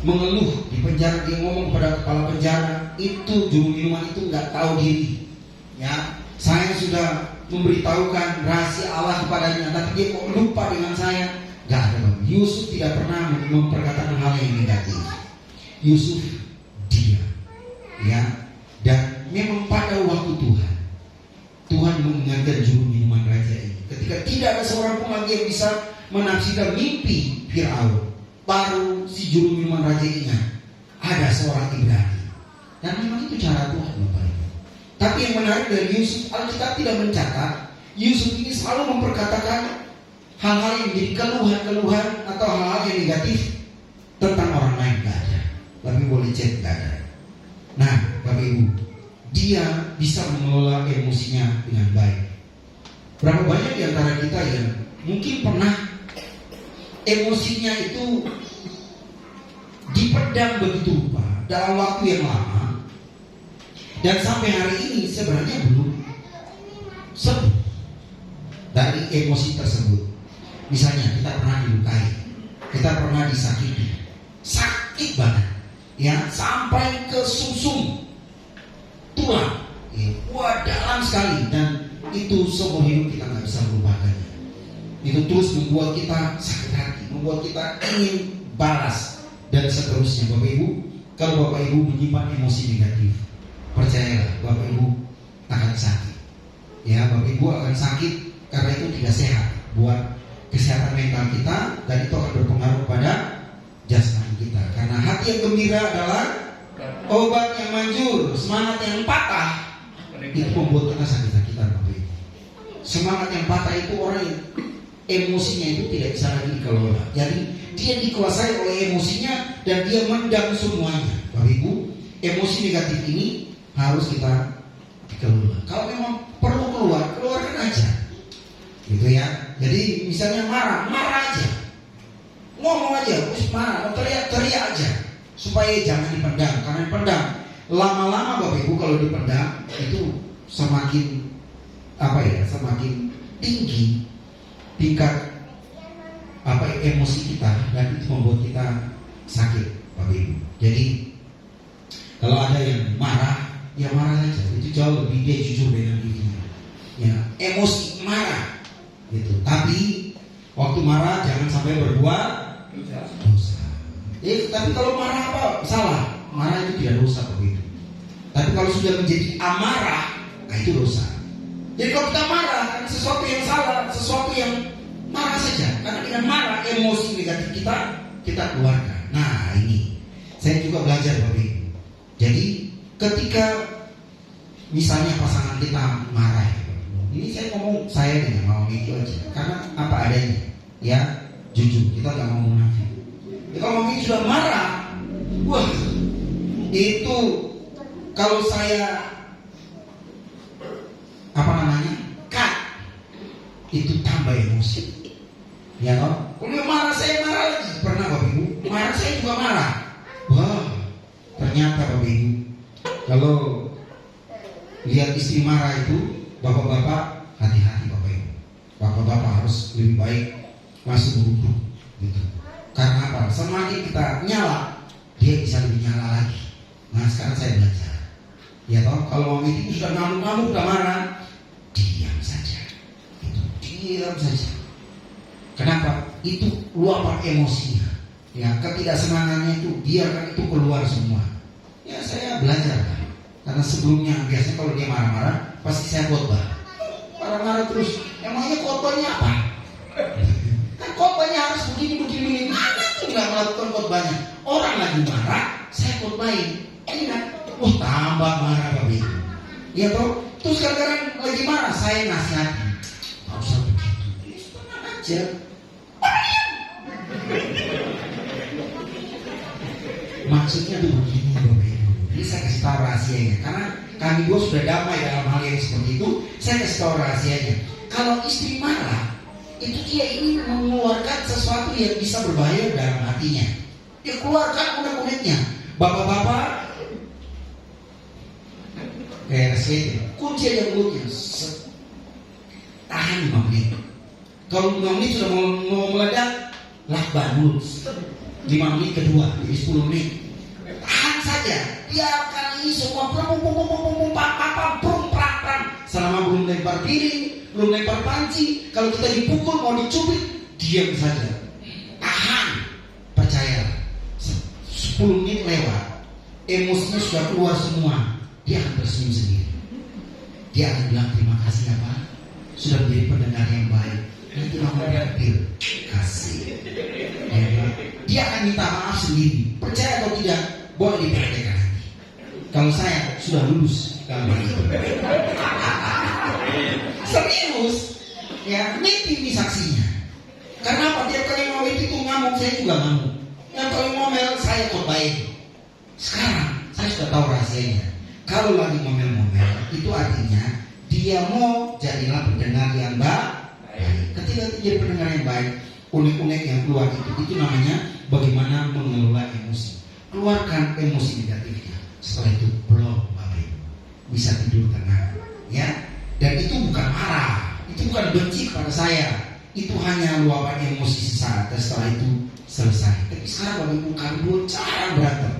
A: mengeluh di penjara, dia ngomong kepada kepala penjara, itu juru minuman itu nggak tahu diri. Ya, saya sudah memberitahukan rahasia Allah kepadanya, tapi dia kok lupa dengan saya. Gak ada. Yusuf tidak pernah memperkatakan hal yang negatif. Yusuf diam, ya. Dan memang pada waktu Tuhan mengingatkan juru minuman raja ini. Ketika tidak ada seorang pun lagi yang bisa menafsirkan mimpi Firaun, baru si juru minuman raja ingat ada seorang Ibrani. Dan memang itu cara Tuhan, Bapak Ibu. Tapi yang menarik dari Yusuf, Alkitab tidak mencatat Yusuf ini selalu memperkatakan hal-hal yang menjadi keluhan-keluhan atau hal-hal yang negatif tentang orang lain. Gak ada. Tapi boleh cek, gak ada. Nah, Bapak Ibu, dia bisa mengelola emosinya dengan baik. Berapa banyak di antara kita yang mungkin pernah emosinya itu dipendam begitu rupa dalam waktu yang lama, dan sampai hari ini sebenarnya belum sembuh dari emosi tersebut. Misalnya kita pernah dilukai, kita pernah disakiti, sakit banget, ya, sampai ke sumsum tulang, ya, wah dalam sekali, dan itu seumur hidup kita nggak bisa melupakannya. Itu terus membuat kita sakit hati, membuat kita ingin balas dan seterusnya. Bapak Ibu, kalau Bapak Ibu menyimpan emosi negatif, percayalah Bapak Ibu akan sakit. Ya, Bapak Ibu akan sakit karena itu tidak sehat buat kesehatan mental kita, dan itu akan berpengaruh pada jasmani kita. Karena hati yang gembira adalah obat yang manjur, semangat yang patah itu membuat kita sakit-sakitan, Bapak Ibu. Semangat yang patah itu orang yang emosinya itu tidak bisa lagi dikelola. Jadi dia dikuasai oleh emosinya dan dia mendam semuanya. Bapak Ibu, emosi negatif ini harus kita dikelola. Kalau memang perlu keluar, keluarkan aja, gitu ya. Jadi misalnya marah aja, ngomong aja, terus marah, teriak aja, supaya jangan dipendam. Karena dipendam lama-lama, Bapak Ibu, kalau dipendam itu semakin semakin tinggi tingkat emosi kita, dan itu membuat kita sakit, Bapak Ibu. Jadi kalau ada yang marah, ya marah saja. Itu jauh lebih dia jujur dengan dirinya. Ya, emosi marah, gitu. Tapi waktu marah jangan sampai berbuat dosa. Tapi kalau marah apa? Salah. Marah itu tidak dosa, Bapak Ibu. Tapi kalau sudah menjadi amarah, nah itu dosa. Jadi kalau kita marah karena sesuatu yang salah, sesuatu yang marah saja, karena dengan marah emosi negatif kita keluarkan. Nah ini saya juga belajar, Bapak Ibu. Jadi ketika misalnya pasangan kita marah, ini saya ngomong saya dengan mau itu aja, karena apa adanya, ya jujur, kita nggak mau munafik. Ya, kalau mungkin sudah marah, wah itu kalau saya cut, itu tambah emosi. Ya toh? Kalau marah saya marah lagi. Pernah Bapak Ibu? Marah saya juga marah. Wah, ternyata Bapak Ibu, kalau lihat istri marah itu, bapak-bapak hati-hati Bapak Ibu. Bapak-bapak harus lebih baik masuk buru-buru, gitu. Karena apa? Semakin kita nyala, dia bisa lebih nyala lagi. Nah sekarang saya belajar. Ya toh, kalau mami itu sudah ngamuk-ngamuk, sudah marah, diam saja. Diam saja. Kenapa? Itu luapan emosinya. Ya, ketidaksenangannya itu biarkan itu keluar semua. Ya, saya belajar kan. Karena sebelumnya biasanya kalau dia marah-marah pasti saya khotbah. Marah-marah terus. Emangnya khotbahnya apa? Kan khotbahnya harus begini. Mana tuh nggak melakukan khotbahnya? Orang lagi marah, saya khotbahin. Ini kan, tambah marah Bapak Ibu. Ya toh, terus kadang-kadang lagi marah saya nasihati. Nggak usah begitu, tenang aja. Maksudnya tuh begini Bapak Ibu. Ini saya kasih tahu rahasianya. Karena kami dua sudah damai dalam hal yang seperti itu. Saya kasih tahu rahasianya. Kalau istri marah, itu dia ingin mengeluarkan sesuatu yang bisa berbahaya dalam hatinya. Dia keluarkan unek-uneknya. Bapak-bapak, kayak saya kunci aja mulutnya. Tahan 5 menit. Kalau 5 menit sudah mau meledak, lakban mulut. 5 menit kedua, jadi 10 menit. Tahan saja, biarkan ini semua selama belum lempar piring, belum lempar panci. Kalau kita dipukul mau dicubit, diam saja. Tahan, percaya. 10 menit lewat, emosinya sudah keluar semua. Dia akan tersenyum sendiri. Dia akan bilang terima kasih ya Pak, sudah menjadi pendengar yang baik. Nanti mama hadir kasih. Dia akan minta maaf sendiri. Percaya atau tidak, boleh dipraktekkan nanti. Kalau saya sudah lulus dalam hal itu. Serius, ya ini saksinya. Karena apa? Tiap kali mau itu ngamuk, saya juga ngamuk. Yang kali ngomel saya khotbahin. Sekarang saya sudah tahu rahasianya. Kalau lagi ngomel-ngomel, itu artinya dia mau jadilah pendengar yang baik. Ketika dia pendengar yang baik, unek-unek yang keluar itu namanya bagaimana mengelola emosi. Keluarkan emosi negatifnya. Setelah itu belum Bapak Ibu bisa tidur tenang, ya. Dan itu bukan marah, itu bukan benci kepada saya. Itu hanya luapan emosi sesaat. Dan setelah itu selesai. Tapi sekarang Bapak Ibu kami dua cara berantem.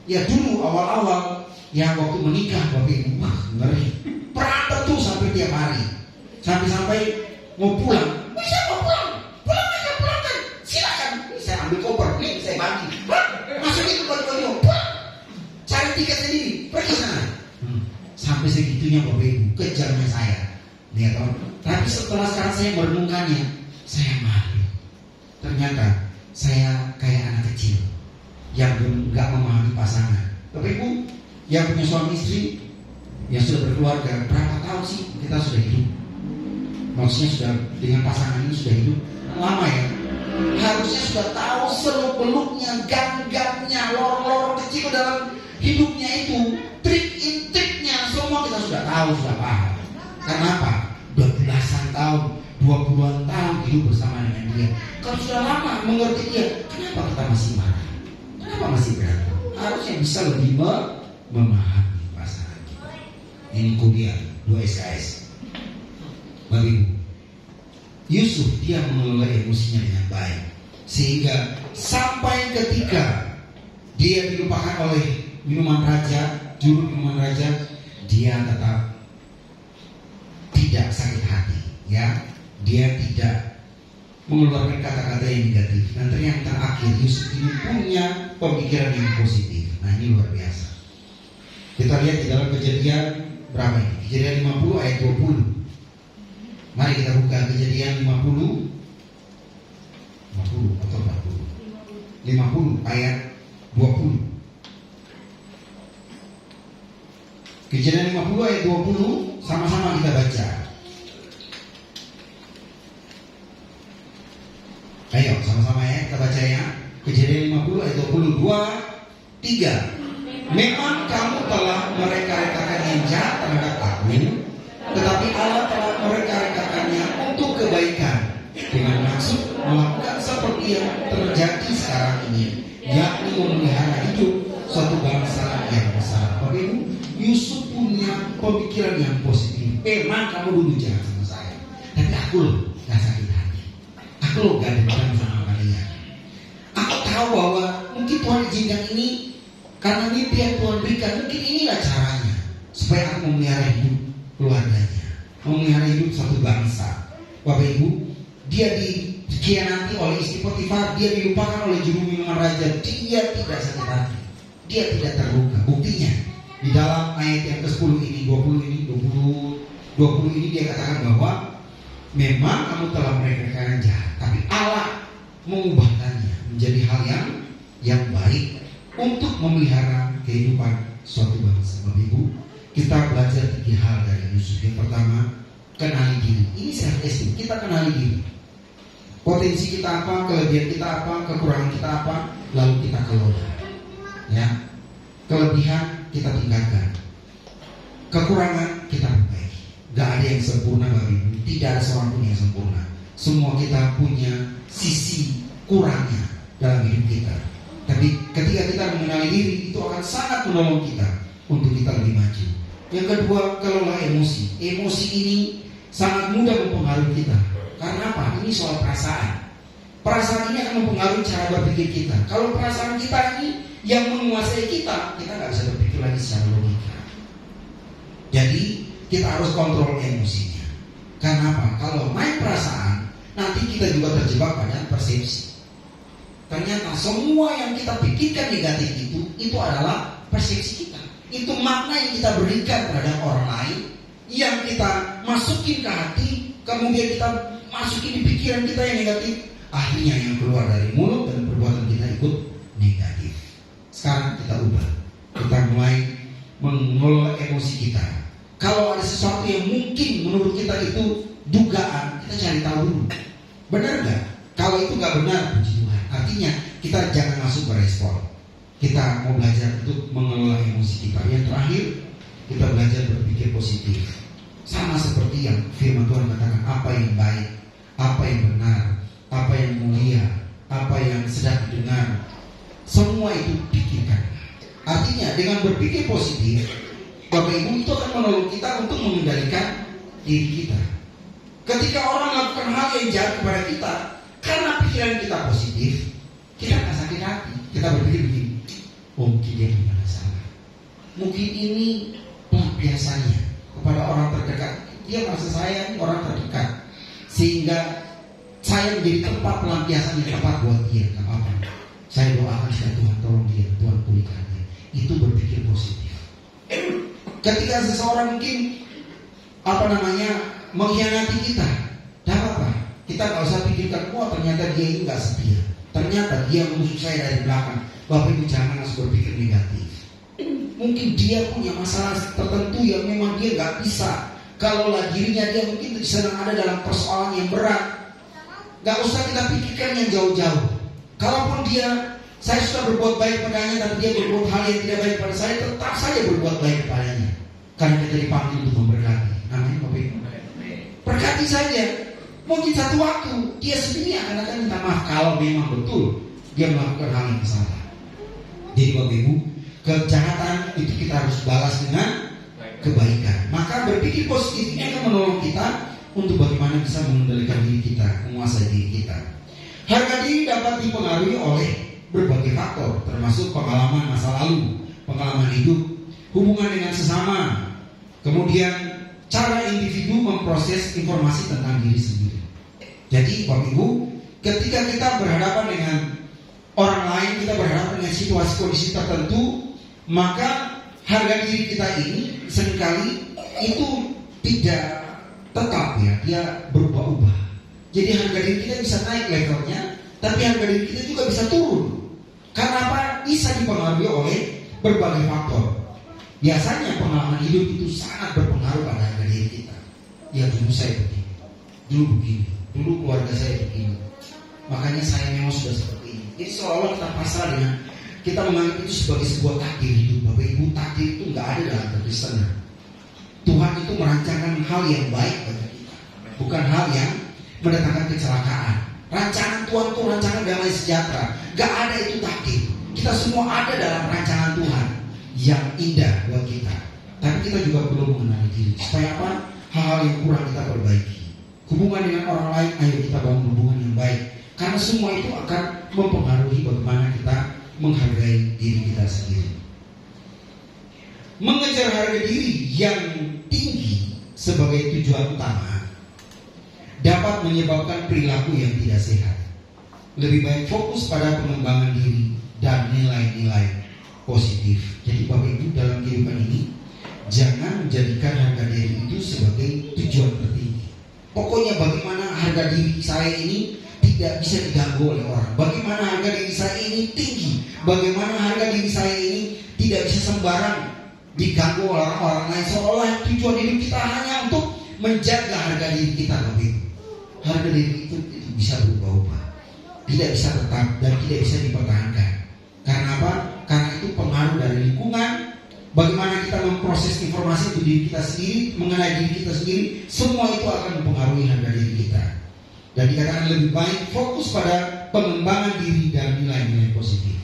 A: Ya dulu awal-awal, ya waktu menikah Bapak Ibu, ngeri. Berantem tuh sampai tiap hari. Sampai-sampai mau pulang, bisa mau pulang aja, pulang kan, silakan. Saya ambil koper, nih saya bagi, masukin ke baju, pulang, cari tiket sendiri, pergi sana. Sampai segitunya Bapak Ibu, kejarnya saya. Lihat toh. Tapi setelah sekarang saya merenungkannya, saya malu. Ternyata saya kayak anak kecil yang nggak memahami pasangan. Bapak Ibu yang punya suami istri, yang sudah berkeluarga, berapa tahun sih kita sudah hidup? Maksudnya sudah dengan pasangan ini sudah hidup lama ya. Harusnya sudah tahu seluk-beluknya, gang-gangnya, lorong-lorong kecil dalam hidupnya itu, trik-intriknya semua kita sudah tahu, sudah paham. Kenapa? Udah belasan tahun, 20-an tahun hidup bersama dengan dia. Kalau sudah lama mengerti dia, kenapa kita masih marah? Kenapa masih berantem? Harusnya bisa lebih memahami pasangan kita. Ini kuliah 2 SKS. Bapak Ibu, Yusuf dia mengelola emosinya dengan baik, sehingga sampai ketika dia dilupakan oleh minuman raja, juru minuman raja, dia tetap tidak sakit hati, ya. Dia tidak mengeluarkan kata-kata yang negatif. Dan ternyata akhir Yusuf ini punya pemikiran yang positif. Nah ini luar biasa. Kita lihat di dalam Kejadian berapa ini? Kejadian 50 ayat 20. Mari kita buka Kejadian 50 atau 40. 50 ayat 20. Kejadian 50 ayat 20, sama-sama kita baca. Ayo sama-sama ya, kita baca ya. Kejadian 50 ayat 22, 3. Memang kamu telah mereka-rekakan yang jahat terhadap aku, tetapi Allah telah mereka-rekakannya untuk kebaikan, dengan maksud melakukan seperti yang terjadi sekarang ini, yakni memelihara hidup suatu bangsa yang besar. Bapak Ibu, Yusuf punya pemikiran yang positif. Memang kamu dulu jahat sama saya, tapi aku loh gak sakit hati. Aku loh gak dendam sama kalian. Aku tahu bahwa mungkin Tuhan izinkan ini karena mimpi yang Tuhan berikan. Mungkin inilah caranya supaya aku memelihara hidup keluarganya, memelihara hidup satu bangsa. Bapak Ibu, dia dikhianati oleh istri Potifar, dia dilupakan oleh juru minuman raja, dia tidak sakit hati, dia tidak terluka. Buktinya di dalam ayat yang ke-10 ini, 20 ini dia katakan bahwa memang kamu telah meremehkan jahat, tapi Allah mengubahkannya menjadi hal yang baik untuk memelihara kehidupan suatu bangsa. Bapak Ibu, kita belajar 3 hal dari Yusuf. Yang pertama, kenali diri. Ini self esteem, kita kenali diri. Potensi kita apa, kelebihan kita apa, kekurangan kita apa, lalu kita kelola. Ya, kelebihan kita tingkatkan, kekurangan kita perbaiki. Gak ada yang sempurna, Bapak Ibu. Tidak ada seorang pun yang sempurna. Semua kita punya sisi kurangnya dalam hidup kita. Tapi ketika kita mengenali diri, itu akan sangat menolong kita untuk kita lebih maju. Yang kedua, kelola emosi. Emosi ini sangat mudah mempengaruhi kita. Karena apa? Ini soal perasaan. Perasaan ini akan mempengaruhi cara berpikir kita. Kalau perasaan kita ini yang menguasai kita nggak bisa berpikir lagi secara logika. Jadi kita harus kontrol emosinya. Karena apa? Kalau main perasaan, nanti kita juga terjebak pada persepsi. Ternyata semua yang kita pikirkan negatif itu adalah persepsi kita. Itu makna yang kita berikan terhadap orang lain, yang kita masukin ke hati, kemudian kita masukin di pikiran kita yang negatif. Akhirnya yang keluar dari mulut dan perbuatan kita ikut negatif. Sekarang kita ubah. Kita mulai mengelola emosi kita. Kalau ada sesuatu yang mungkin menurut kita itu dugaan, kita cari tahu dulu. Benar nggak? Kalau itu nggak benar, puji Tuhan. Artinya kita jangan masuk berespon. Kita mau belajar untuk mengelola emosi kita. Yang terakhir, kita belajar berpikir positif. Sama seperti yang firman Tuhan katakan, apa yang baik, apa yang benar, apa yang mulia, apa yang sedap didengar, semua itu pikirkan. Artinya dengan berpikir positif, Bapak Ibu, itu akan menolong kita untuk mengendalikan diri kita. Ketika orang melakukan hal yang jahat kepada kita, karena pikiran kita positif, kita akan sakit hati. Kita berpikir begini, oh mungkin dia punya masalah, mungkin ini pelampiasannya kepada orang terdekat. Dia merasa saya ini orang terdekat, sehingga saya menjadi tempat pelampiasan yang tepat buat dia. Gak apa-apa, saya doakan supaya Tuhan tolong dia, Tuhan pulihkan dia. Itu berpikir positif. Ketika seseorang mungkin mengkhianati kita, tidak apa, kita nggak usah pikirkan, wah ternyata dia ini nggak setia, ternyata dia musuh saya dari belakang. Bapak Ibu jangan langsung berpikir negatif. Mungkin dia punya masalah tertentu yang memang dia nggak bisa. Kalau dirinya dia mungkin sedang ada dalam persoalan yang berat, nggak usah kita pikirkan yang jauh-jauh. Kalaupun saya sudah berbuat baik padanya, tapi dia berbuat hal yang tidak baik pada saya, tetap saja berbuat baik padanya. Karena kita dipanggil untuk memberkati. Amin, Bapak Ibu. Berkati saja. Mungkin satu waktu dia sendiri akan minta maaf kalau memang betul dia melakukan hal yang salah. Jadi Bapak Ibu, kejahatan itu kita harus balas dengan kebaikan. Maka berpikir positif ini akan menolong kita untuk bagaimana bisa mengendalikan diri kita, menguasai diri kita. Harga diri dapat dipengaruhi oleh berbagai faktor, termasuk pengalaman masa lalu, pengalaman hidup, hubungan dengan sesama, kemudian cara individu memproses informasi tentang diri sendiri. Jadi Bapak Ibu, ketika kita berhadapan dengan orang lain, kita berhadapan dengan situasi kondisi tertentu, maka harga diri kita ini seringkali itu tidak tetap, ya, dia berubah-ubah. Jadi harga diri kita bisa naik levelnya, tapi harga diri kita juga bisa turun. Karena apa? Bisa dipengaruhi oleh berbagai faktor. Biasanya pengalaman hidup itu sangat berpengaruh pada harga diri kita. Ya dulu saya begini, dulu begini, dulu keluarga saya begini, makanya saya memang sudah seperti ini. Jadi seolah-olah kita pasrah dengan kita menganggap itu sebagai sebuah takdir hidup. Bapak Ibu, takdir itu nggak ada dalam kekristenan. Tuhan itu merancangkan hal yang baik bagi kita, bukan hal yang mendatangkan kecelakaan. Rancangan Tuhan itu rancangan damai sejahtera. Gak ada itu takdir. Kita semua ada dalam rancangan Tuhan yang indah buat kita. Tapi kita juga perlu mengenali diri. Supaya apa? Hal-hal yang kurang kita perbaiki. Hubungan dengan orang lain, ayo kita bangun hubungan yang baik. Karena semua itu akan mempengaruhi bagaimana kita menghargai diri kita sendiri. Mengejar harga diri yang tinggi sebagai tujuan utama dapat menyebabkan perilaku yang tidak sehat. Lebih baik fokus pada pengembangan diri dan nilai-nilai positif. Jadi Bapak Ibu, dalam kehidupan ini jangan menjadikan harga diri itu sebagai tujuan tertinggi. Pokoknya bagaimana harga diri saya ini tidak bisa diganggu oleh orang. Bagaimana harga diri saya ini tinggi. Bagaimana harga diri saya ini tidak bisa sembarang diganggu oleh orang lain. Seolah tujuan hidup kita hanya untuk menjaga harga diri kita. Bapak Ibu, harga diri itu bisa berubah-ubah, tidak bisa tetap dan tidak bisa dipertahankan. Karena apa? Karena itu pengaruh dari lingkungan. Bagaimana kita memproses informasi itu diri kita sendiri, mengenai diri kita sendiri, semua itu akan mempengaruhi harga diri kita. Dan dikatakan lebih baik fokus pada pengembangan diri dan nilai-nilai positif.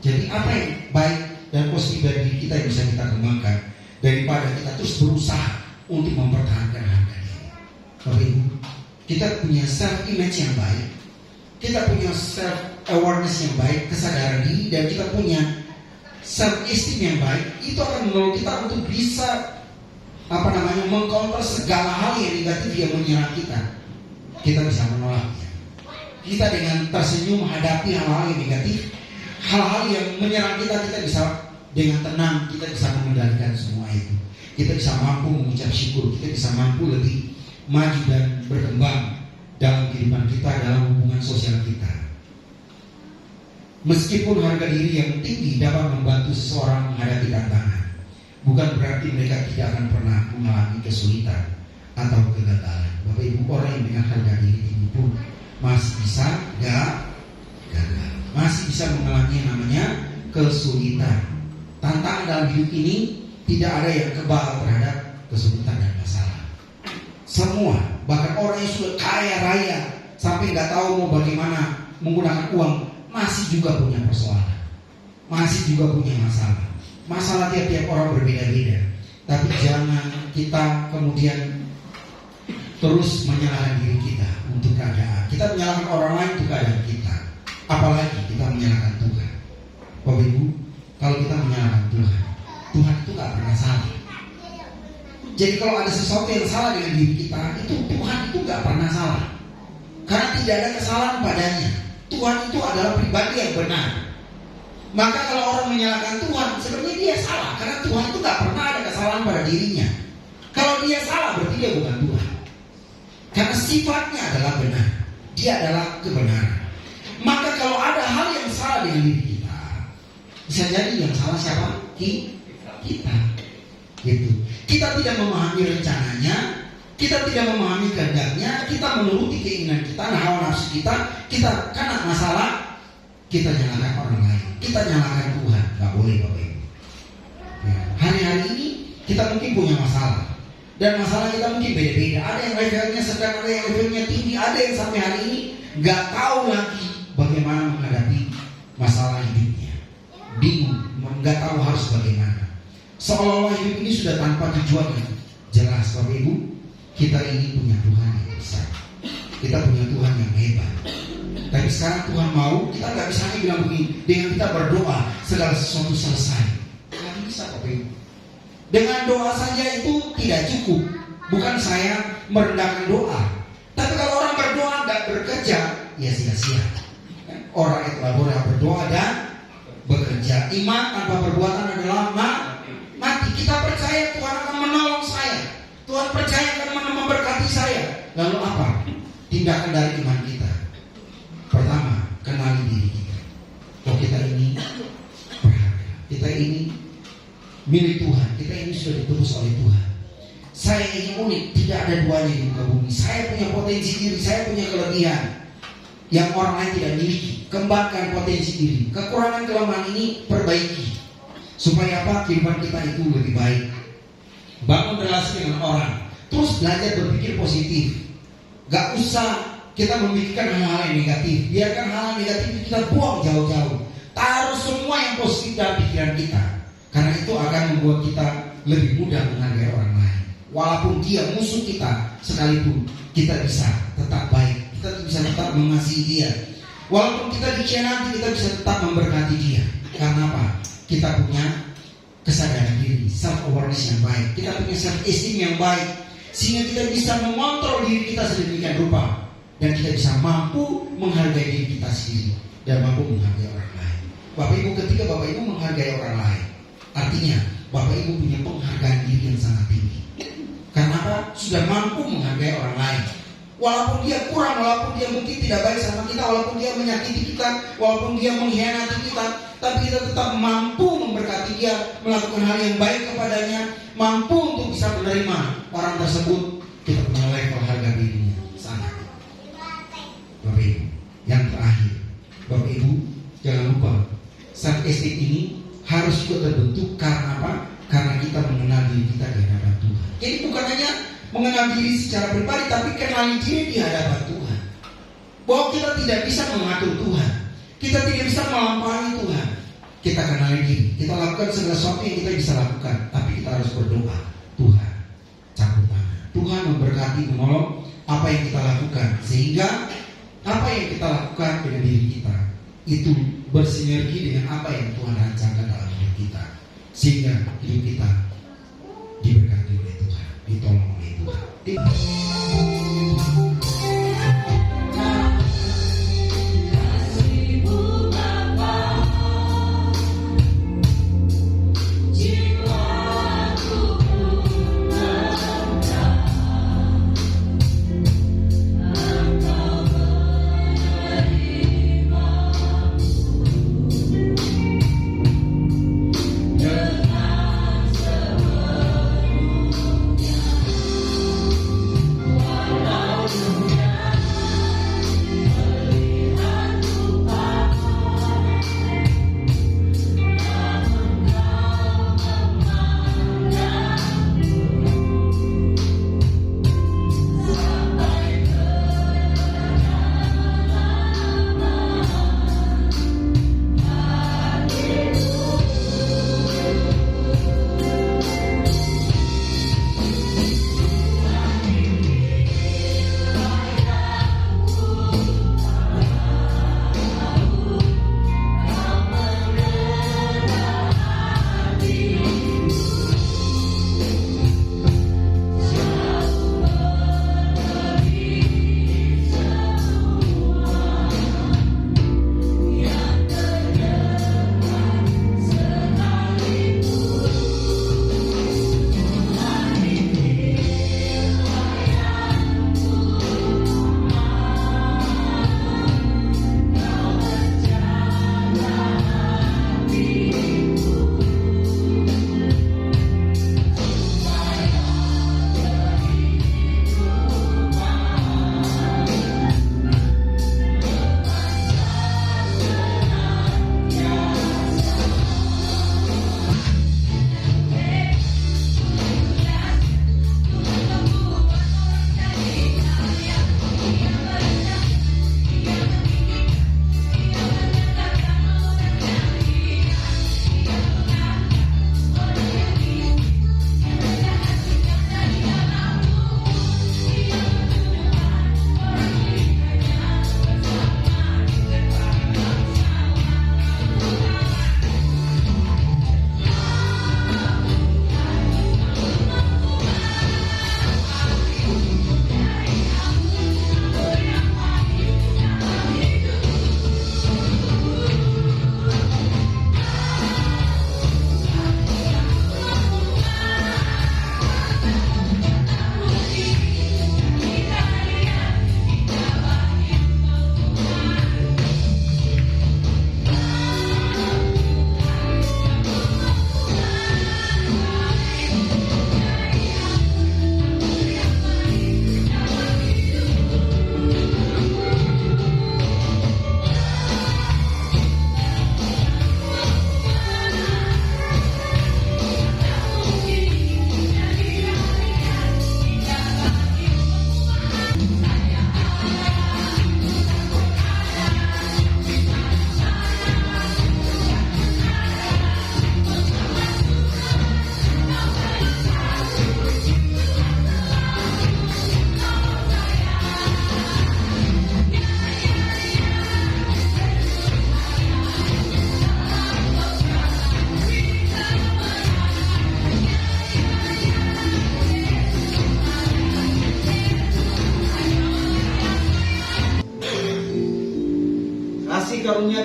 A: Jadi apa yang baik dan positif dari diri kita yang bisa kita kembangkan, daripada kita terus berusaha untuk mempertahankan harga diri. Bapak Ibu, kita punya self image yang baik, kita punya self awareness yang baik, kesadaran diri, dan kita punya self esteem yang baik. Itu akan menolong kita untuk bisa mengcounter segala hal yang negatif yang menyerang kita. Kita bisa menolaknya. Kita dengan tersenyum menghadapi hal-hal yang negatif, hal-hal yang menyerang kita, kita bisa dengan tenang, kita bisa mengendalikan semua itu. Kita bisa mampu mengucap syukur, kita bisa mampu lebih maju dan berkembang dalam kehidupan kita, dalam hubungan sosial kita. Meskipun harga diri yang tinggi dapat membantu seseorang menghadapi tantangan, bukan berarti mereka tidak akan pernah mengalami kesulitan atau kegagalan. Bapak Ibu, orang yang dengan harga diri tinggi pun masih bisa gagal, masih bisa mengalami yang namanya kesulitan. Tantangan dalam hidup ini tidak ada yang kebal terhadap kesulitan dan masalah. Semua, bahkan orang yang sudah kaya raya sampai nggak tahu mau bagaimana menggunakan uang, masih juga punya persoalan, masih juga punya masalah. Masalah tiap-tiap orang berbeda-beda. Tapi jangan kita kemudian terus menyalahkan diri kita untuk keadaan. Kita menyalahkan orang lain untuk keadaan kita. Apalagi kita menyalahkan Tuhan. Bapak Ibu, kalau kita menyalahkan Tuhan, Tuhan itu gak pernah salah. Jadi kalau ada sesuatu yang salah dengan diri kita, itu Tuhan itu gak pernah salah. Karena tidak ada kesalahan padanya. Tuhan itu adalah pribadi yang benar. Maka kalau orang menyalahkan Tuhan, sebenarnya dia salah. Karena Tuhan itu gak pernah ada kesalahan pada dirinya. Kalau dia salah, berarti dia bukan Tuhan. Karena sifatnya adalah benar, dia adalah kebenaran. Maka kalau ada hal yang salah dengan diri kita, bisa jadi yang salah siapa? Kita. Gitu. Kita tidak memahami rencananya, kita tidak memahami kehendaknya, kita menuruti keinginan kita, hawa nafsu kita kena masalah, kita nyalakan orang lain, kita nyalakan Tuhan. Gak boleh Bapak Ibu. Ya, hari-hari ini kita mungkin punya masalah. Dan masalah kita mungkin beda-beda. Ada yang levelnya sedang, ada yang levelnya tinggi, ada yang sampai hari ini nggak tahu lagi bagaimana menghadapi masalah hidupnya, bingung, nggak tahu harus bagaimana. Seolah-olah hidup ini sudah tanpa tujuan yang jelas. Bapak Ibu, kita ini punya Tuhan yang besar, kita punya Tuhan yang hebat. Tapi sekarang Tuhan mau, kita nggak bisa hanya bilang begini, dengan kita berdoa segala sesuatu selesai. Nggak bisa Bapak Ibu. Dengan doa saja itu tidak cukup. Bukan saya merendahkan doa, tapi kalau orang berdoa nggak bekerja, ya sia-sia. Orang itu boleh berdoa dan bekerja. Iman tanpa perbuatan adalah mati. Kita percaya Tuhan akan menolong saya, Tuhan percaya akan memberkati saya. Lalu apa tindakan dari iman kita? Pertama, kenali diri kita. Oh, kita ini berharga, kita ini milik Tuhan, kita ini sudah ditebus oleh Tuhan. Saya ini unik, tidak ada duanya di muka bumi. Saya punya potensi diri, saya punya kelebihan yang orang lain tidak miliki. Kembangkan potensi diri. Kekurangan kelemahan ini perbaiki, supaya apa? Kehidupan kita itu lebih baik. Bangun relasi dengan orang, terus belajar berpikir positif. Gak usah kita memikirkan hal-hal yang negatif. Biarkan hal-hal negatif kita buang jauh-jauh. Taruh semua yang positif dalam pikiran kita. Karena itu akan membuat kita lebih mudah menghargai orang lain. Walaupun dia musuh kita sekalipun, kita bisa tetap baik, kita bisa tetap mengasihi dia. Walaupun kita dikhianati, kita bisa tetap memberkati dia. Karena apa? Kita punya kesadaran diri, self awareness yang baik, kita punya self esteem yang baik. sehingga kita bisa mengontrol diri kita sedemikian rupa, dan kita bisa mampu menghargai diri kita sendiri dan mampu menghargai orang lain. Bapak Ibu, ketika Bapak Ibu menghargai orang lain, artinya Bapak Ibu punya penghargaan diri yang sangat tinggi. Karena apa? Sudah mampu menghargai orang lain. Walaupun dia kurang, walaupun dia mungkin tidak baik sama kita, walaupun dia menyakiti kita, walaupun dia mengkhianati kita, tapi kita tetap mampu memberkati dia, melakukan hal yang baik kepadanya, mampu untuk bisa menerima orang tersebut. Kita punya level harga dirinya sangat. Bapak Ibu, yang terakhir, Bapak Ibu jangan lupa, self esteem ini harus juga terbentuk karena apa? Karena kita mengenal diri kita di hadapan Tuhan. Jadi bukan hanya mengenal diri secara pribadi, tapi kenali diri di hadapan Tuhan. Bahwa kita tidak bisa mengatur Tuhan, kita tidak bisa melampaui Tuhan. Kita kenali diri, kita lakukan segala sesuatu yang kita bisa lakukan, tapi kita harus berdoa. Tuhan, campur tangan. Tuhan memberkati, menolong apa yang kita lakukan, sehingga apa yang kita lakukan dengan diri kita itu bersinergi dengan apa yang Tuhan rancangkan dalam hidup kita, sehingga hidup kita diberkati oleh Tuhan, ditolong oleh Tuhan.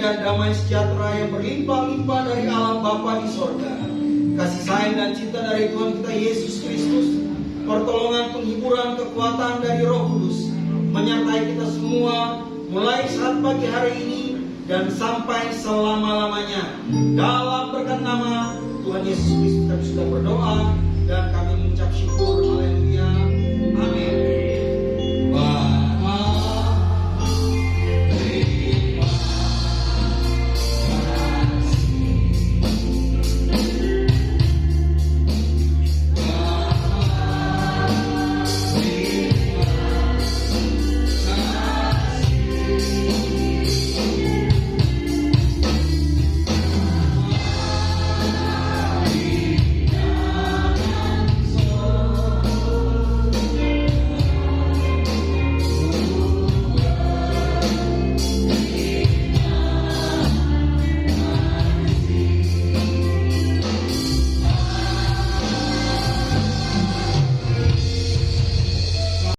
C: dan damai sejahtera yang berlimpah-limpah dari Allah Bapa di sorga, kasih sayang dan cinta dari Tuhan kita Yesus Kristus, pertolongan, penghiburan, kekuatan dari Roh Kudus menyertai kita semua mulai saat pagi hari ini dan sampai selama-lamanya. Dalam berkat nama Tuhan Yesus Kristus kami sudah berdoa dan kami mengucap syukur. Haleluya.